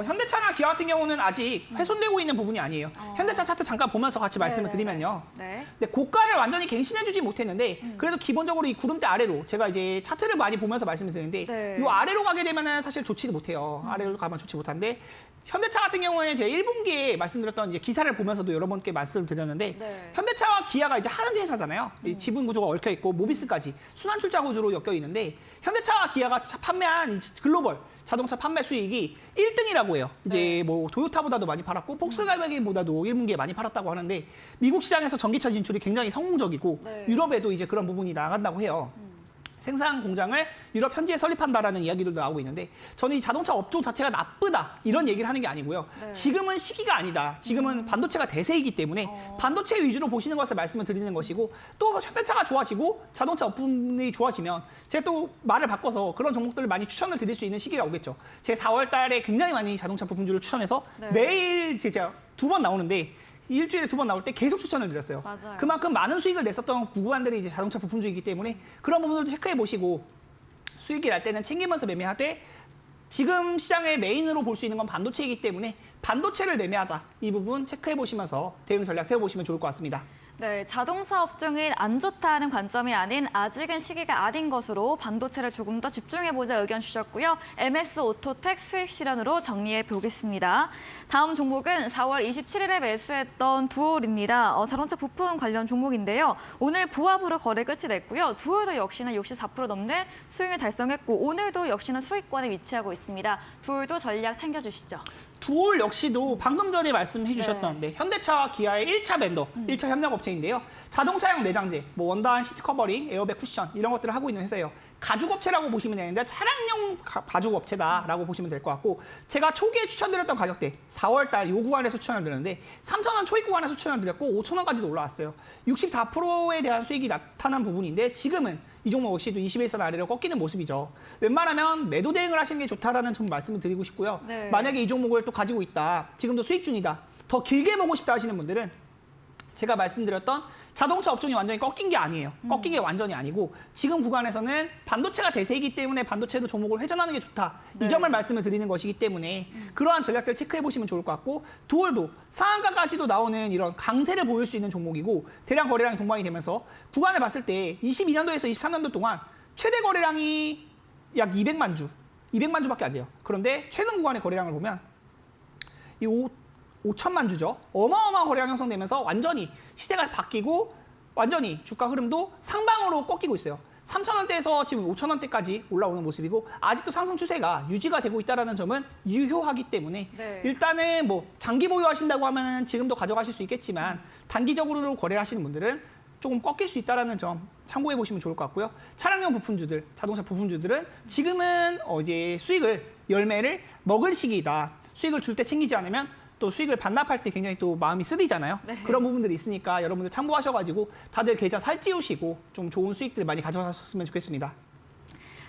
현대차나 기아 같은 경우는 아직 훼손되고 있는 부분이 아니에요. 현대차 차트 잠깐 보면서 같이 말씀을 드리면요. 네. 근데 고가를 완전히 갱신해주지 못했는데 그래도 기본적으로 이 구름대 아래로 제가 이제 차트를 많이 보면서 말씀을 드리는데 네. 이 아래로 가게 되면은 사실 좋지도 못해요. 아래로 가면 좋지 못한데 현대차 같은 경우에 제가 1분기에 말씀드렸던 이제 기사를 보면서도 여러분께 말씀을 드렸는데 네. 현대차와 기아가 이제 하는 회사잖아요. 이 지분 구조가 얽혀 있고 모비스까지 순환 출자 구조로 엮여 있는데 현대차와 기아가 판매한 이 글로벌 자동차 판매 수익이 1등이라고 해요. 이제 네. 뭐 도요타보다도 많이 팔았고 폭스바겐보다도 1분기에 많이 팔았다고 하는데 미국 시장에서 전기차 진출이 굉장히 성공적이고 네. 유럽에도 이제 그런 부분이 나간다고 해요. 생산 공장을 유럽 현지에 설립한다라는 이야기들도 나오고 있는데 저는 이 자동차 업종 자체가 나쁘다 이런 얘기를 하는 게 아니고요. 네. 지금은 시기가 아니다. 지금은 반도체가 대세이기 때문에 반도체 위주로 보시는 것을 말씀을 드리는 것이고 또 현대차가 좋아지고 자동차 업종이 좋아지면 제가 또 말을 바꿔서 그런 종목들을 많이 추천을 드릴 수 있는 시기가 오겠죠. 제 4월 달에 굉장히 많이 자동차 부품주를 추천해서 네. 매일 제가 2번 나오는데 일주일에 2번 나올 때 계속 추천을 드렸어요. 맞아요. 그만큼 많은 수익을 냈었던 구간들이 이제 자동차 부품주이기 때문에 그런 부분들도 체크해 보시고 수익이 날 때는 챙기면서 매매하되 지금 시장의 메인으로 볼 수 있는 건 반도체이기 때문에 반도체를 매매하자. 이 부분 체크해 보시면서 대응 전략 세워보시면 좋을 것 같습니다. 네, 자동차 업종이 안 좋다는 관점이 아닌 아직은 시기가 아닌 것으로 반도체를 조금 더 집중해보자 의견 주셨고요. MS 오토텍 수익 실현으로 정리해 보겠습니다. 다음 종목은 4월 27일에 매수했던 두올입니다. 자동차 부품 관련 종목인데요. 오늘 보합으로 거래 끝이 냈고요. 두올도 역시나 64% 넘는 수익을 달성했고 오늘도 역시나 수익권에 위치하고 있습니다. 두올도 전략 챙겨주시죠. 두올 역시도 방금 전에 말씀해 주셨던 현대차와 기아의 1차 벤더, 1차 협력 업체인데요. 자동차용 내장재, 뭐 원단 시트 커버링, 에어백 쿠션 이런 것들을 하고 있는 회사예요. 가죽 업체라고 보시면 되는데 차량용 가죽 업체다라고 보시면 될 것 같고 제가 초기에 추천드렸던 가격대 4월 달 요 구간에서 추천을 드렸는데 3,000원 초입 구간에서 추천을 드렸고 5,000원까지도 올라왔어요. 64%에 대한 수익이 나타난 부분인데 지금은 이 종목 역시도 21선 아래로 꺾이는 모습이죠. 웬만하면 매도 대응을 하시는 게 좋다라는 점 말씀을 드리고 싶고요. 네. 만약에 이 종목을 또 가지고 있다, 지금도 수익 중이다, 더 길게 보고 싶다 하시는 분들은 제가 말씀드렸던 자동차 업종이 완전히 꺾인 게 아니에요. 꺾인 게 완전히 아니고 지금 구간에서는 반도체가 대세이기 때문에 반도체도 종목을 회전하는 게 좋다. 네. 이 점을 말씀을 드리는 것이기 때문에 그러한 전략들 체크해 보시면 좋을 것 같고 두올도 상한가까지도 나오는 이런 강세를 보일 수 있는 종목이고 대량 거래량이 동반이 되면서 구간을 봤을 때 22년도에서 23년도 동안 최대 거래량이 약 200만 주, 200만 주밖에 안 돼요. 그런데 최근 구간의 거래량을 보면 이 5천만 주죠. 어마어마한 거래량 형성되면서 완전히 시대가 바뀌고 완전히 주가 흐름도 상방으로 꺾이고 있어요. 3,000원대에서 지금 5,000원대까지 올라오는 모습이고 아직도 상승 추세가 유지가 되고 있다는 점은 유효하기 때문에 네. 일단은 뭐 장기 보유하신다고 하면 지금도 가져가실 수 있겠지만 단기적으로 거래하시는 분들은 조금 꺾일 수 있다는 점 참고해 보시면 좋을 것 같고요. 차량용 부품주들, 자동차 부품주들은 지금은 이제 수익을 열매를 먹을 시기이다. 수익을 줄 때 챙기지 않으면 또 수익을 반납할 때 굉장히 또 마음이 쓰리잖아요. 네. 그런 부분들이 있으니까 여러분들 참고하셔가지고 다들 계좌 살찌우시고 좀 좋은 수익들 많이 가져가셨으면 좋겠습니다.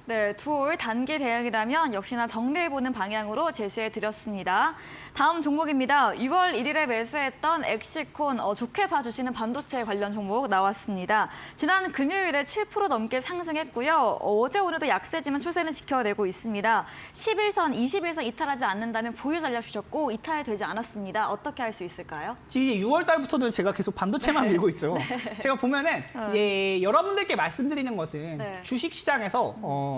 네, 두올 단기 대응이라면 역시나 정리해보는 방향으로 제시해드렸습니다. 다음 종목입니다. 6월 1일에 매수했던 엑시콘, 좋게 봐주시는 반도체 관련 종목 나왔습니다. 지난 금요일에 7% 넘게 상승했고요. 어제 오늘도 약세지만 추세는 지켜내고 있습니다. 11선, 21선 이탈하지 않는다면 보유 전략 주셨고 이탈되지 않았습니다. 어떻게 할 수 있을까요? 이제 6월 달부터는 제가 계속 반도체만 밀고 있죠. 제가 보면은 이제 여러분들께 말씀드리는 것은 네. 주식 시장에서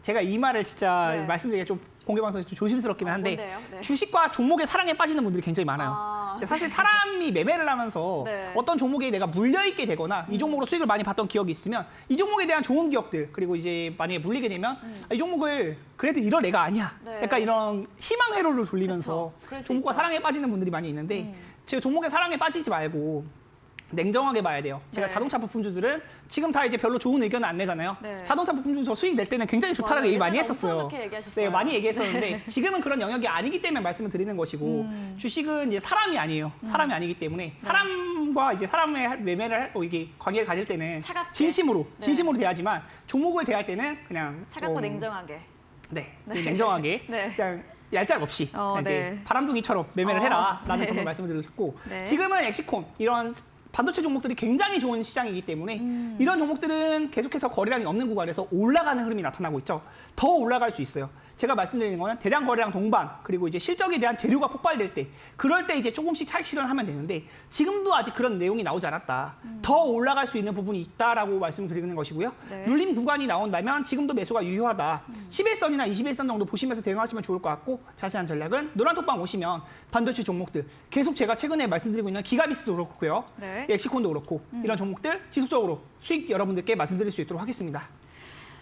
제가 이 말을 진짜 네. 말씀드리기가 좀 공개방송에서 좀 조심스럽긴 한데 뭔데요? 네. 주식과 종목의 사랑에 빠지는 분들이 굉장히 많아요. 근데 사실 사람이 매매를 하면서 네. 어떤 종목에 내가 물려있게 되거나 이 종목으로 수익을 많이 봤던 기억이 있으면 이 종목에 대한 좋은 기억들 그리고 이제 만약에 물리게 되면 이 종목을 그래도 이럴 애가 아니야. 네. 약간 이런 희망 회로를 돌리면서 그쵸. 그럴 수 종목과 있죠. 사랑에 빠지는 분들이 많이 있는데 제가 종목의 사랑에 빠지지 말고 냉정하게 봐야 돼요. 제가 네. 자동차 부품주들은 지금 다 이제 별로 좋은 의견은 안 내잖아요. 네. 자동차 부품주 저 수익 낼 때는 굉장히 좋다라고 맞아요. 얘기 많이 예전에 했었어요. 엄청 좋게 얘기하셨어요. 네, 많이 얘기했었는데 지금은 그런 영역이 아니기 때문에 말씀을 드리는 것이고 주식은 이제 사람이 아니에요. 사람이 아니기 때문에 사람과 이제 사람의 매매를 이게 관계를 가질 때는 차갑게. 진심으로 네. 대하지만 종목을 대할 때는 그냥 차갑고 냉정하게. 네, 냉정하게 네. 그냥 얄짤 없이 이제 네. 바람둥이처럼 매매를 해라라는 네. 점을 말씀을 드렸고 네. 지금은 엑시콘 이런 반도체 종목들이 굉장히 좋은 시장이기 때문에 이런 종목들은 계속해서 거래량이 없는 구간에서 올라가는 흐름이 나타나고 있죠. 더 올라갈 수 있어요. 제가 말씀드리는 거는 대량 거래량 동반 그리고 이제 실적에 대한 재료가 폭발될 때 그럴 때 이제 조금씩 차익 실현하면 되는데 지금도 아직 그런 내용이 나오지 않았다. 더 올라갈 수 있는 부분이 있다라고 말씀드리는 것이고요. 네. 눌림 구간이 나온다면 지금도 매수가 유효하다. 11선이나 21선 정도 보시면서 대응하시면 좋을 것 같고 자세한 전략은 노란톡방 오시면 반도체 종목들 계속 제가 최근에 말씀드리고 있는 기가비스도 그렇고요. 네. 엑시콘도 그렇고 이런 종목들 지속적으로 수익 여러분들께 말씀드릴 수 있도록 하겠습니다.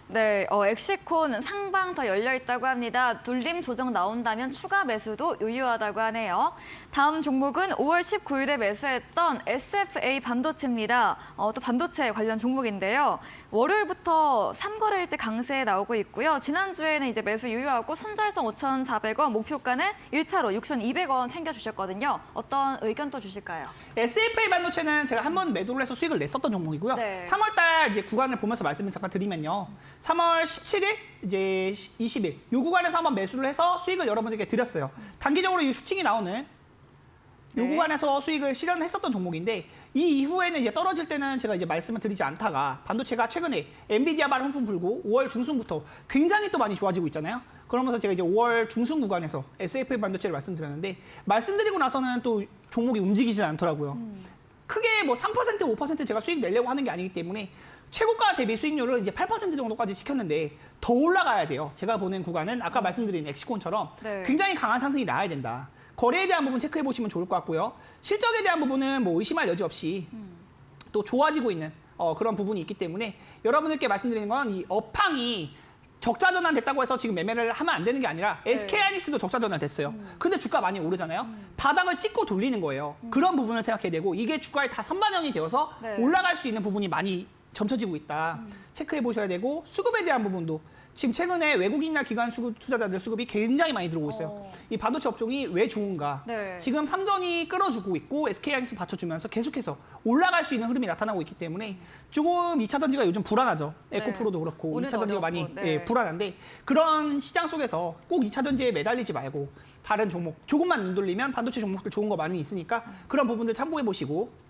네, 엑시콘 상방 더 열려 있다고 합니다. 눌림 조정 나온다면 추가 매수도 유효하다고 하네요. 다음 종목은 5월 19일에 매수했던 SFA 반도체입니다. 또 반도체 관련 종목인데요. 월요일부터 3거래일째 강세에 나오고 있고요. 지난주에는 이제 매수 유효하고 손절성 5,400원, 목표가는 1차로 6,200원 챙겨주셨거든요. 어떤 의견 또 주실까요? SFA 반도체는 제가 한번 매도를 해서 수익을 냈었던 종목이고요. 네. 3월달 이제 구간을 보면서 말씀을 잠깐 드리면요. 3월 17일, 이제 20일 이 구간에서 한번 매수를 해서 수익을 여러분들께 드렸어요. 단기적으로 이 슈팅이 나오는 이 네. 구간에서 수익을 실현했었던 종목인데 이 이후에는 이제 떨어질 때는 제가 이제 말씀을 드리지 않다가 반도체가 최근에 엔비디아 발 훈풍 불고 5월 중순부터 굉장히 또 많이 좋아지고 있잖아요. 그러면서 제가 이제 5월 중순 구간에서 SFA 반도체를 말씀드렸는데 말씀드리고 나서는 또 종목이 움직이지 않더라고요. 크게 뭐 3%, 5% 제가 수익 내려고 하는 게 아니기 때문에 최고가 대비 수익률을 이제 8% 정도까지 지켰는데 더 올라가야 돼요. 제가 보는 구간은 아까 말씀드린 엑시콘처럼 네. 굉장히 강한 상승이 나야 된다. 거래에 대한 부분 체크해 보시면 좋을 것 같고요. 실적에 대한 부분은 뭐 의심할 여지 없이 또 좋아지고 있는 그런 부분이 있기 때문에 여러분들께 말씀드리는 건 이 업황이 적자 전환 됐다고 해서 지금 매매를 하면 안 되는 게 아니라 SK하이닉스도 적자 전환 됐어요. 근데 주가 많이 오르잖아요. 바닥을 찍고 돌리는 거예요. 그런 부분을 생각해야 되고 이게 주가에 다 선반영이 되어서 네. 올라갈 수 있는 부분이 많이 점쳐지고 있다. 체크해 보셔야 되고 수급에 대한 부분도 지금 최근에 외국인이나 기관 수급, 투자자들 수급이 굉장히 많이 들어오고 있어요. 이 반도체 업종이 왜 좋은가? 네. 지금 삼전이 끌어주고 있고 SK하이닉스 받쳐주면서 계속해서 올라갈 수 있는 흐름이 나타나고 있기 때문에 조금 2차 전지가 요즘 불안하죠. 네. 에코프로도 그렇고 오늘도 2차 전지가 많이 어렵고, 네. 불안한데 그런 시장 속에서 꼭 2차 전지에 매달리지 말고 다른 종목 조금만 눈 돌리면 반도체 종목들 좋은 거 많이 있으니까 그런 부분들 참고해 보시고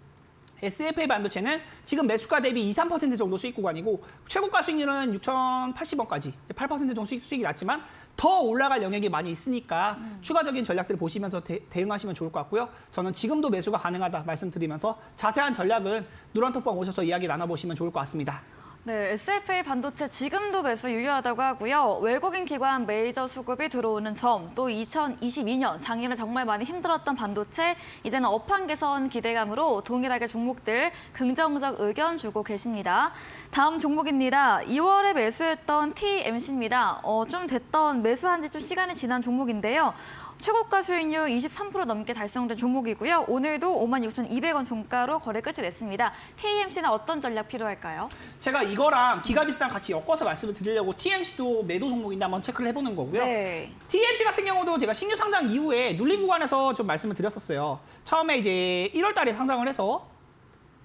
SFA 반도체는 지금 매수가 대비 2, 3% 정도 수익 구간이고 최고가 수익률은 6,080원까지 8% 정도 수익이 났지만 더 올라갈 영역이 많이 있으니까 추가적인 전략들을 보시면서 대응하시면 좋을 것 같고요. 저는 지금도 매수가 가능하다 말씀드리면서 자세한 전략은 누런톡방 오셔서 이야기 나눠보시면 좋을 것 같습니다. 네, SFA 반도체 지금도 매수 유효하다고 하고요. 외국인 기관 메이저 수급이 들어오는 점, 또 2022년 작년에 정말 많이 힘들었던 반도체, 이제는 업황 개선 기대감으로 동일하게 종목들 긍정적 의견 주고 계십니다. 다음 종목입니다. 2월에 매수했던 TMC입니다. 좀 됐던 매수한 지 좀 시간이 지난 종목인데요. 최고가 수익률 23% 넘게 달성된 종목이고요. 오늘도 56,200원 종가로 거래 끝이 냈습니다. TMC는 어떤 전략 필요할까요? 제가 이거랑 기가비스랑 같이 엮어서 말씀을 드리려고 TMC도 매도 종목인데 한번 체크를 해보는 거고요. 네. TMC 같은 경우도 제가 신규 상장 이후에 눌린 구간에서 좀 말씀을 드렸었어요. 처음에 이제 1월 달에 상장을 해서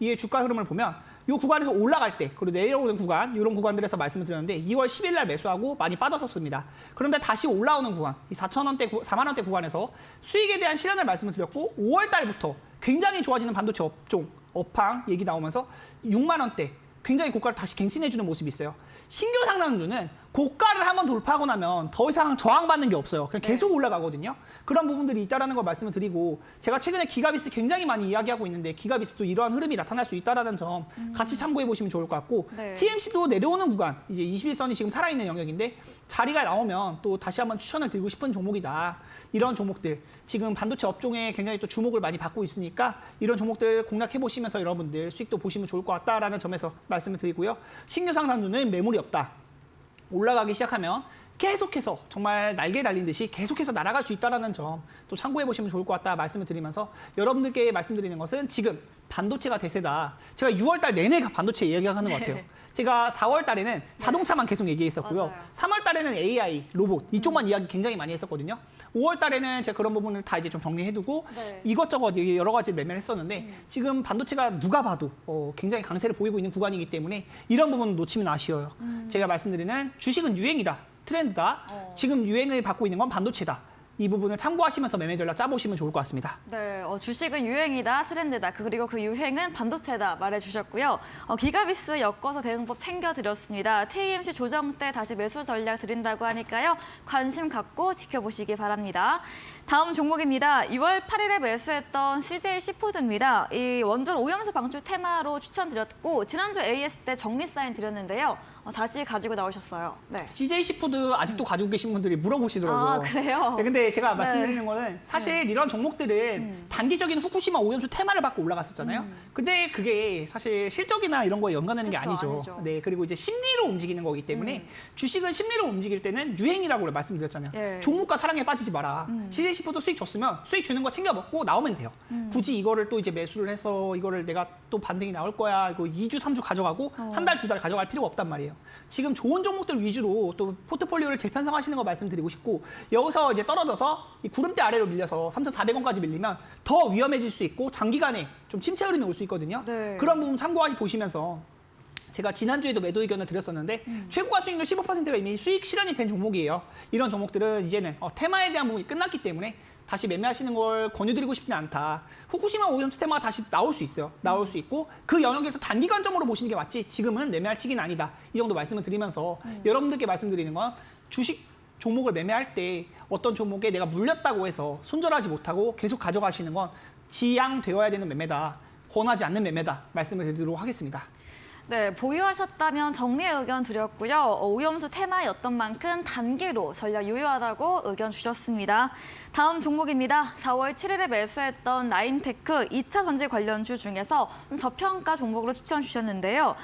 이게 주가 흐름을 보면 이 구간에서 올라갈 때 그리고 내려오는 구간 이런 구간들에서 말씀을 드렸는데 2월 10일 날 매수하고 많이 빠졌었습니다. 그런데 다시 올라오는 구간 이 4,000원대, 4만 원대 구간에서 수익에 대한 실현을 말씀을 드렸고 5월 달부터 굉장히 좋아지는 반도체 업종 업황 얘기 나오면서 6만 원대 굉장히 고가를 다시 갱신해주는 모습이 있어요. 신규 상장주는 고가를 한번 돌파하고 나면 더 이상 저항받는 게 없어요. 그냥 계속 올라가거든요. 그런 부분들이 있다는 걸 말씀을 드리고 제가 최근에 기가비스 굉장히 많이 이야기하고 있는데 기가비스도 이러한 흐름이 나타날 수 있다는 점 같이 참고해 보시면 좋을 것 같고 네. TMC도 내려오는 구간 이제 21선이 지금 살아있는 영역인데 자리가 나오면 또 다시 한번 추천을 드리고 싶은 종목이다. 이런 종목들 지금 반도체 업종에 굉장히 또 주목을 많이 받고 있으니까 이런 종목들 공략해 보시면서 여러분들 수익도 보시면 좋을 것 같다라는 점에서 말씀을 드리고요. 신규 상장주는 매물이 없다. 올라가기 시작하면 계속해서 정말 날개 달린 듯이 계속해서 날아갈 수 있다는 점 또 참고해 보시면 좋을 것 같다 말씀을 드리면서 여러분들께 말씀드리는 것은 지금 반도체가 대세다. 제가 6월 달 내내 반도체 이야기하는 것 같아요. 제가 4월 달에는 자동차만 계속 얘기했었고요. 맞아요. 3월 달에는 AI, 로봇 이쪽만 이야기 굉장히 많이 했었거든요. 5월 달에는 제가 그런 부분을 다 이제 좀 정리해두고 네. 이것저것 여러 가지 매매를 했었는데 지금 반도체가 누가 봐도 굉장히 강세를 보이고 있는 구간이기 때문에 이런 부분은 놓치면 아쉬워요. 제가 말씀드리는 주식은 유행이다, 트렌드다. 지금 유행을 받고 있는 건 반도체다. 이 부분을 참고하시면서 매매 전략 짜보시면 좋을 것 같습니다. 네, 주식은 유행이다, 트렌드다. 그리고 그 유행은 반도체다 말해주셨고요. 기가비스 엮어서 대응법 챙겨드렸습니다. TMC 조정 때 다시 매수 전략 드린다고 하니까요. 관심 갖고 지켜보시기 바랍니다. 다음 종목입니다. 6월 8일에 매수했던 CJ 시푸드입니다. 이 원전 오염수 방출 테마로 추천드렸고 지난주 AS 때 정리 사인 드렸는데요. 다시 가지고 나오셨어요. 네. CJ 시푸드 아직도 가지고 계신 분들이 물어보시더라고요. 아, 그래요? 네, 근데 제가 말씀드리는 거는 사실 이런 종목들은 단기적인 후쿠시마 오염수 테마를 받고 올라갔었잖아요. 근데 그게 사실 실적이나 이런 거에 연관되는 게 그쵸, 아니죠. 아니죠. 네, 그리고 이제 심리로 움직이는 거기 때문에 주식은 심리로 움직일 때는 유행이라고 말씀드렸잖아요. 예. 종목과 사랑에 빠지지 마라. CJ 시푸드 수익 줬으면 수익 주는 거 챙겨 먹고 나오면 돼요. 굳이 이거를 또 이제 매수를 해서 이거를 내가 또 반등이 나올 거야. 이거 2주, 3주 가져가고 한 달, 두 달 가져갈 필요가 없단 말이에요. 지금 좋은 종목들 위주로 또 포트폴리오를 재편성하시는 거 말씀드리고 싶고 여기서 이제 떨어져서 이 구름대 아래로 밀려서 3,400원까지 밀리면 더 위험해질 수 있고 장기간에 좀 침체 흐름이 올 수 있거든요. 네. 그런 부분 참고하시 보시면서 제가 지난주에도 매도 의견을 드렸었는데 최고가 수익률 15%가 이미 수익 실현이 된 종목이에요. 이런 종목들은 이제는 테마에 대한 부분이 끝났기 때문에 다시 매매하시는 걸 권유드리고 싶지는 않다. 후쿠시마 오염수 테마가 다시 나올 수 있어요. 나올 수 있고 그 영역에서 단기간점으로 보시는 게 맞지 지금은 매매할 시기는 아니다. 이 정도 말씀을 드리면서 여러분들께 말씀드리는 건 주식 종목을 매매할 때 어떤 종목에 내가 물렸다고 해서 손절하지 못하고 계속 가져가시는 건 지양되어야 되는 매매다. 권하지 않는 매매다. 말씀을 드리도록 하겠습니다. 네, 보유하셨다면 정리의 의견 드렸고요. 오염수 테마였던 만큼 단기로 전략 유효하다고 의견 주셨습니다. 다음 종목입니다. 4월 7일에 매수했던 라인테크 2차 전지 관련주 중에서 저평가 종목으로 추천 주셨는데요.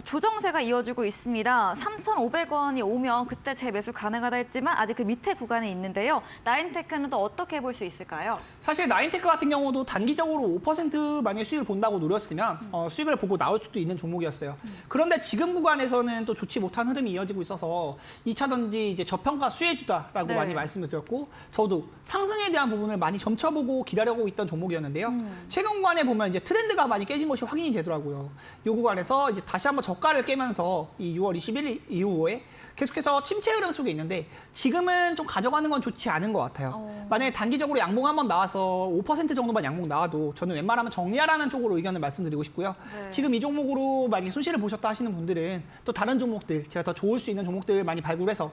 조정세가 이어지고 있습니다. 3,500원이 오면 그때 재매수 가능하다 했지만 아직 그 밑에 구간에 있는데요. 라인테크는 또 어떻게 볼 수 있을까요? 사실 라인테크 같은 경우도 단기적으로 5% 만약에 수익을 본다고 노렸으면 수익을 보고 나올 수도 있는 종목이었어요. 그런데 지금 구간에서는 또 좋지 못한 흐름이 이어지고 있어서 2차 전지 이제 저평가 수혜주다라고 네. 많이 말씀을 드렸고 저도 상승에 대한 부분을 많이 점쳐보고 기다려보고 있던 종목이었는데요. 최근 구간에 보면 이제 트렌드가 많이 깨진 것이 확인이 되더라고요. 이 구간에서 이제 다시 한번 저가를 깨면서 이 6월 21일 이후에 계속해서 침체 흐름 속에 있는데 지금은 좀 가져가는 건 좋지 않은 것 같아요. 만약에 단기적으로 양봉 한번 나와서 5% 정도만 양봉 나와도 저는 웬만하면 정리하라는 쪽으로 의견을 말씀드리고 싶고요. 네. 지금 이 종목으로 만약에 손실을 보셨다 하시는 분들은 또 다른 종목들 제가 더 좋을 수 있는 종목들 많이 발굴해서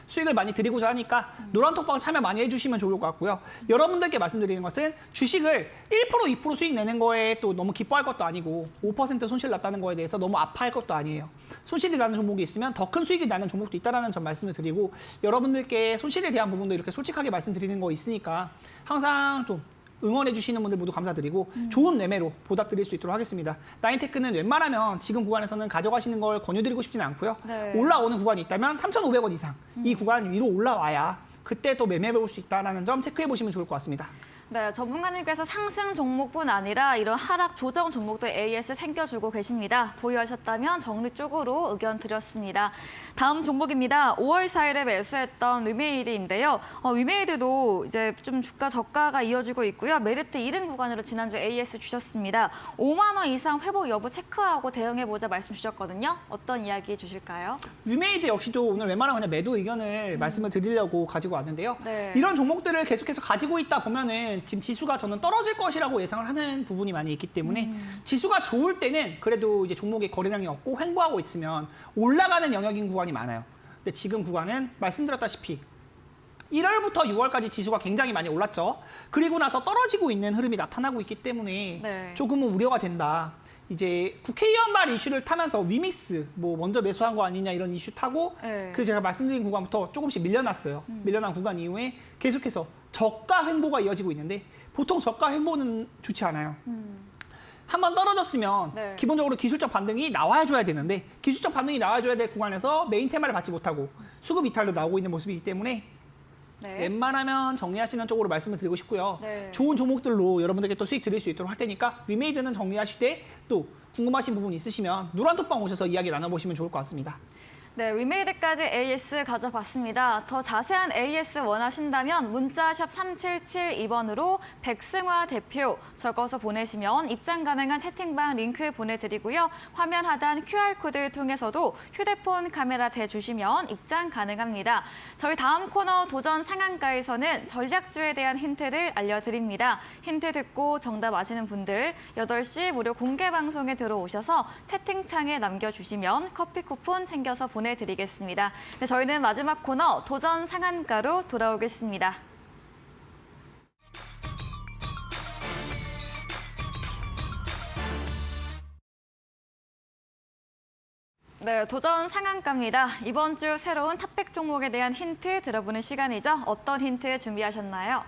수익을 많이 드리고자 하니까 노란톡방 참여 많이 해주시면 좋을 것 같고요. 여러분들께 말씀드리는 것은 주식을 1% 2% 수익 내는 거에 또 너무 기뻐할 것도 아니고 5% 손실 났다는 거에 대해서 너무 아파할 것도 아니에요. 손실이 나는 종목이 있으면 더 큰 수익이 나는 종목도 있다는 점 말씀을 드리고 여러분들께 손실에 대한 부분도 이렇게 솔직하게 말씀드리는 거 있으니까 항상 좀 응원해 주시는 분들 모두 감사드리고 좋은 매매로 보답드릴 수 있도록 하겠습니다. 라인테크는 웬만하면 지금 구간에서는 가져가시는 걸 권유드리고 싶지는 않고요. 네. 올라오는 구간이 있다면 3,500원 이상 이 구간 위로 올라와야 그때 또 매매해 볼 수 있다는 점 체크해 보시면 좋을 것 같습니다. 네, 전문가님께서 상승 종목뿐 아니라 이런 하락 조정 종목도 AS 챙겨주고 계십니다. 보유하셨다면 정리 쪽으로 의견 드렸습니다. 다음 종목입니다. 5월 4일에 매수했던 위메이드인데요. 위메이드도 이제 좀 주가 저가가 이어지고 있고요. 메리트 이른 구간으로 지난주 AS 주셨습니다. 5만 원 이상 회복 여부 체크하고 대응해보자 말씀 주셨거든요. 어떤 이야기 주실까요? 위메이드 역시도 오늘 웬만하면 그냥 매도 의견을 말씀을 드리려고 가지고 왔는데요. 네. 이런 종목들을 계속해서 가지고 있다 보면은 지금 지수가 저는 떨어질 것이라고 예상을 하는 부분이 많이 있기 때문에 지수가 좋을 때는 그래도 이제 종목의 거래량이 없고 횡보하고 있으면 올라가는 영역인 구간이 많아요. 근데 지금 구간은 말씀드렸다시피 1월부터 6월까지 지수가 굉장히 많이 올랐죠. 그리고 나서 떨어지고 있는 흐름이 나타나고 있기 때문에 네. 조금은 우려가 된다. 이제 국회의원발 이슈를 타면서 위믹스 뭐 먼저 매수한 거 아니냐 이런 이슈 타고 네. 그 제가 말씀드린 구간부터 조금씩 밀려났어요. 밀려난 구간 이후에 계속해서 저가 횡보가 이어지고 있는데 보통 저가 횡보는 좋지 않아요. 한번 떨어졌으면 네. 기본적으로 기술적 반등이 나와줘야 되는데 기술적 반등이 나와줘야 될 구간에서 메인 테마를 받지 못하고 수급 이탈도 나오고 있는 모습이기 때문에 네. 웬만하면 정리하시는 쪽으로 말씀을 드리고 싶고요. 네. 좋은 종목들로 여러분들께 또 수익 드릴 수 있도록 할 테니까 위메이드는 정리하실 때 또 궁금하신 부분 있으시면 노란톡방 오셔서 이야기 나눠보시면 좋을 것 같습니다. 네, 위메이드까지 AS 가져봤습니다. 더 자세한 AS 원하신다면 문자샵 3772번으로 백승화 대표 적어서 보내시면 입장 가능한 채팅방 링크 보내드리고요. 화면 하단 QR코드를 통해서도 휴대폰 카메라 대주시면 입장 가능합니다. 저희 다음 코너 도전 상한가에서는 전략주에 대한 힌트를 알려드립니다. 힌트 듣고 정답 아시는 분들 8시 무료 공개 방송에 들어오셔서 채팅창에 남겨주시면 커피 쿠폰 챙겨서 보내드리겠습니다. 네, 저희는 마지막 코너 도전 상한가로 돌아오겠습니다. 네, 도전 상한가입니다. 이번 주 새로운 탑백 종목에 대한 힌트 들어보는 시간이죠. 어떤 힌트 준비하셨나요?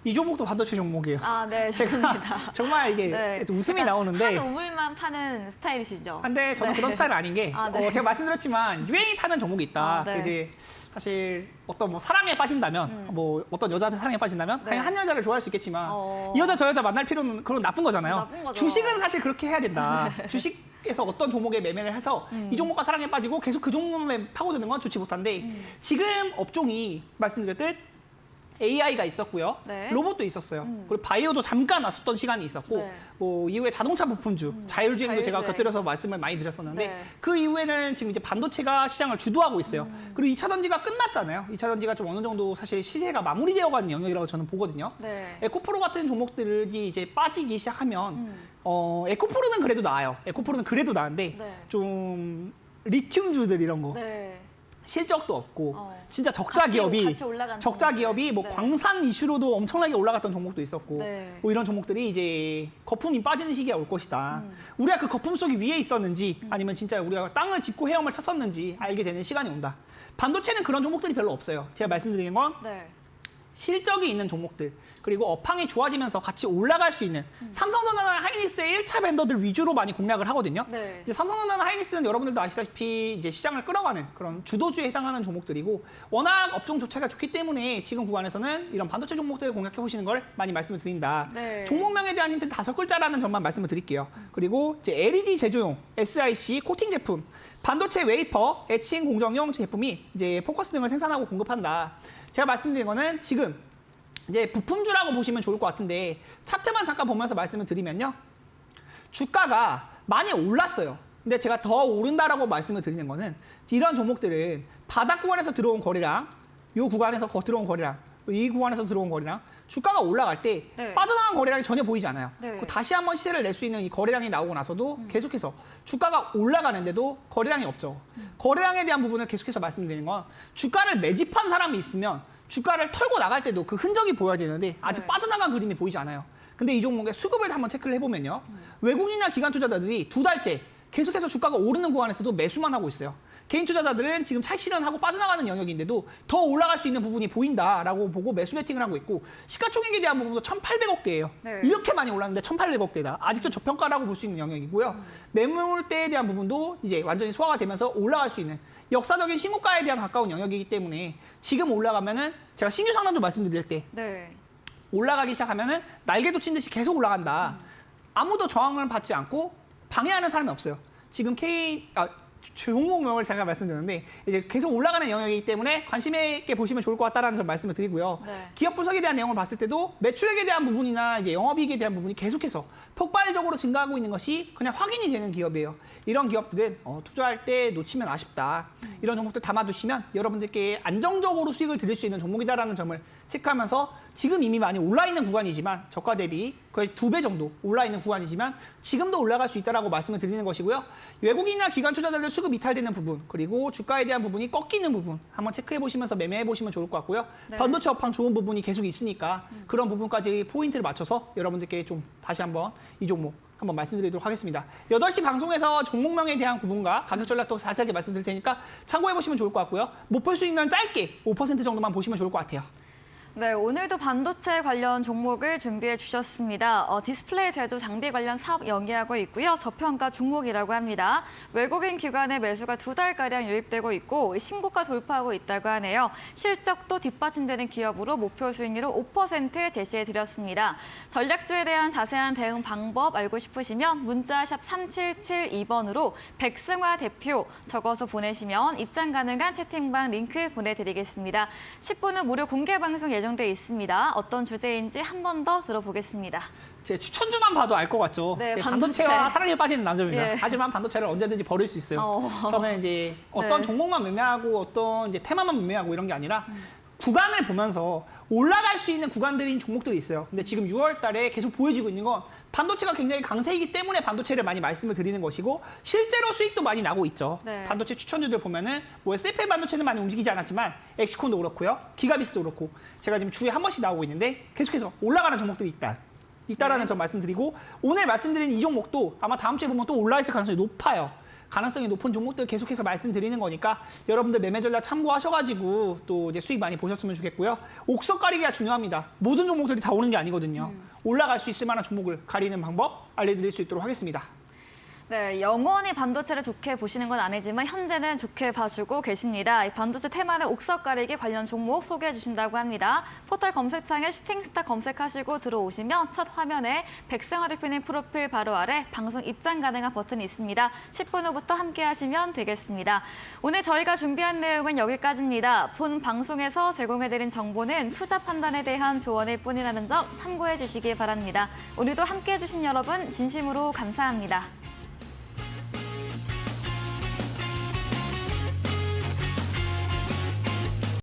이 종목도 반도체 종목이에요. 아, 네, 좋습니다. 정말 이게 네, 웃음이 약간 나오는데 한 우물만 파는 스타일이시죠? 근데 저는 네. 그런 스타일은 아닌 게 아, 네. 제가 말씀드렸지만 유행이 타는 종목이 있다. 아, 네. 이제 사실 어떤 뭐 사랑에 빠진다면 뭐 어떤 여자한테 사랑에 빠진다면 네. 당연히 한 여자를 좋아할 수 있겠지만 이 여자 저 여자 만날 필요는 그런 나쁜 거잖아요. 나쁜 거죠. 주식은 사실 그렇게 해야 된다. 주식에서 어떤 종목에 매매를 해서 이 종목과 사랑에 빠지고 계속 그 종목에 파고드는 건 좋지 못한데 지금 업종이 말씀드렸듯 AI가 있었고요. 네. 로봇도 있었어요. 그리고 바이오도 잠깐 왔었던 시간이 있었고 네. 뭐 이후에 자동차 부품주, 자율주행도 제가 자율주행. 곁들여서 말씀을 많이 드렸었는데 네. 그 이후에는 지금 이제 반도체가 시장을 주도하고 있어요. 그리고 2차 전지가 끝났잖아요. 2차 전지가 좀 어느 정도 사실 시세가 마무리되어 가는 영역이라고 저는 보거든요. 네. 에코프로 같은 종목들이 이제 빠지기 시작하면 에코프로는 그래도 나아요. 에코프로는 그래도 나은데 네. 좀 리튬주들 이런 거 네. 실적도 없고 어. 진짜 적자 같이 기업이 올라간 적자 종목들. 기업이 뭐 네. 광산 이슈로도 엄청나게 올라갔던 종목도 있었고 네. 뭐 이런 종목들이 이제 거품이 빠지는 시기가 올 것이다. 우리가 그 거품 속이 위에 있었는지 아니면 진짜 우리가 땅을 짚고 헤엄을 쳤었는지 알게 되는 시간이 온다. 반도체는 그런 종목들이 별로 없어요. 제가 말씀드리는 건 네. 실적이 있는 종목들 그리고 업황이 좋아지면서 같이 올라갈 수 있는 삼성전자나 하이닉스의 1차 벤더들 위주로 많이 공략을 하거든요. 네. 이제 삼성전자나 하이닉스는 여러분들도 아시다시피 이제 시장을 끌어가는 그런 주도주에 해당하는 종목들이고 워낙 업종 조차가 좋기 때문에 지금 구간에서는 이런 반도체 종목들을 공략해 보시는 걸 많이 말씀을 드린다. 네. 종목명에 대한 힌트는 5글자라는 점만 말씀을 드릴게요. 그리고 이제 LED 제조용 SiC 코팅 제품, 반도체 웨이퍼, 에칭 공정용 제품이 이제 포커스 등을 생산하고 공급한다. 제가 말씀드린 거는 지금 이제 부품주라고 보시면 좋을 것 같은데 차트만 잠깐 보면서 말씀을 드리면요. 주가가 많이 올랐어요. 근데 제가 더 오른다라고 말씀을 드리는 거는 이런 종목들은 바닥 구간에서 들어온 거래량, 이 구간에서 들어온 거래량, 이 구간에서 들어온 거래량, 주가가 올라갈 때 네. 빠져나간 거래량이 전혀 보이지 않아요. 네. 다시 한번 시세를 낼 수 있는 이 거래량이 나오고 나서도 계속해서 주가가 올라가는데도 거래량이 없죠. 거래량에 대한 부분을 계속해서 말씀드리는 건 주가를 매집한 사람이 있으면 주가를 털고 나갈 때도 그 흔적이 보여야 되는데 아직 네. 빠져나간 그림이 보이지 않아요. 근데 이 종목의 수급을 한번 체크를 해보면요. 외국인이나 기관 투자자들이 2달째 계속해서 주가가 오르는 구간에서도 매수만 하고 있어요. 개인 투자자들은 지금 차익 실현하고 빠져나가는 영역인데도 더 올라갈 수 있는 부분이 보인다라고 보고 매수 베팅을 하고 있고 시가총액에 대한 부분도 1,800억대예요. 네. 이렇게 많이 올랐는데 1,800억대다. 아직도 저평가라고 볼 수 있는 영역이고요. 매물대에 대한 부분도 이제 완전히 소화가 되면서 올라갈 수 있는 역사적인 신고가에 대한 가까운 영역이기 때문에 지금 올라가면은 제가 신규 상단주 말씀드릴 때 네. 올라가기 시작하면은 날개도 친 듯이 계속 올라간다. 아무도 저항을 받지 않고 방해하는 사람이 없어요. 지금 종목명을 제가 말씀드렸는데 이제 계속 올라가는 영역이기 때문에 관심 있게 보시면 좋을 것 같다라는 점 말씀을 드리고요. 네. 기업 분석에 대한 내용을 봤을 때도 매출액에 대한 부분이나 이제 영업이익에 대한 부분이 계속해서 폭발적으로 증가하고 있는 것이 그냥 확인이 되는 기업이에요. 이런 기업들은 투자할 때 놓치면 아쉽다. 이런 종목들 담아두시면 여러분들께 안정적으로 수익을 드릴 수 있는 종목이다라는 점을 체크하면서 지금 이미 많이 올라 있는 구간이지만 저가 대비 거의 2배 정도 올라 있는 구간이지만 지금도 올라갈 수 있다라고 말씀을 드리는 것이고요. 외국인이나 기관 투자자들 수급 이탈되는 부분 그리고 주가에 대한 부분이 꺾이는 부분 한번 체크해 보시면서 매매해 보시면 좋을 것 같고요. 네. 반도체 업황 좋은 부분이 계속 있으니까 그런 부분까지 포인트를 맞춰서 여러분들께 좀 다시 한번 이 종목 한번 말씀드리도록 하겠습니다. 8시 방송에서 종목명에 대한 구분과 가격 전략도 자세하게 말씀드릴 테니까 참고해 보시면 좋을 것 같고요. 목표 수익률 짧게 5% 정도만 보시면 좋을 것 같아요. 네, 오늘도 반도체 관련 종목을 준비해 주셨습니다. 디스플레이 제조 장비 관련 사업 영위하고 있고요. 저평가 종목이라고 합니다. 외국인 기관의 매수가 2달가량 유입되고 있고 신고가 돌파하고 있다고 하네요. 실적도 뒷받침되는 기업으로 목표 수익률을 5% 제시해 드렸습니다. 전략주에 대한 자세한 대응 방법 알고 싶으시면 문자 샵 3772번으로 백승화 대표 적어서 보내시면 입장 가능한 채팅방 링크 보내드리겠습니다. 10분 후 무료 공개 방송 예정돼 있습니다. 어떤 주제인지 한 번 더 들어보겠습니다. 제 추천주만 봐도 알 것 같죠. 네, 제 반도체. 반도체와 사랑에 빠지는 남자입니다. 예. 하지만 반도체를 언제든지 버릴 수 있어요. 저는 이제 어떤 네. 종목만 매매하고 어떤 이제 테마만 매매하고 이런 게 아니라 구간을 보면서 올라갈 수 있는 구간들인 종목들이 있어요. 근데 지금 6월 달에 계속 보여지고 있는 건 반도체가 굉장히 강세이기 때문에 반도체를 많이 말씀을 드리는 것이고 실제로 수익도 많이 나고 있죠. 네. 반도체 추천주들 보면은 뭐 SFL 반도체는 많이 움직이지 않았지만 엑시콘도 그렇고요. 기가비스도 그렇고 제가 지금 주에 한 번씩 나오고 있는데 계속해서 올라가는 종목들이 있다라는 점 말씀드리고 오늘 말씀드린 이 종목도 아마 다음 주에 보면 또 올라 있을 가능성이 높아요. 가능성이 높은 종목들 계속해서 말씀드리는 거니까 여러분들 매매 전략 참고하셔가지고 또 이제 수익 많이 보셨으면 좋겠고요. 옥석 가리기가 중요합니다. 모든 종목들이 다 오는 게 아니거든요. 올라갈 수 있을 만한 종목을 가리는 방법 알려드릴 수 있도록 하겠습니다. 네, 영원히 반도체를 좋게 보시는 건 아니지만 현재는 좋게 봐주고 계십니다. 이 반도체 테마는 옥석 가리기 관련 종목 소개해 주신다고 합니다. 포털 검색창에 슈팅스타 검색하시고 들어오시면 첫 화면에 백승화 대표님 프로필 바로 아래 방송 입장 가능한 버튼이 있습니다. 10분 후부터 함께 하시면 되겠습니다. 오늘 저희가 준비한 내용은 여기까지입니다. 본 방송에서 제공해드린 정보는 투자 판단에 대한 조언일 뿐이라는 점 참고해 주시기 바랍니다. 오늘도 함께 해주신 여러분 진심으로 감사합니다.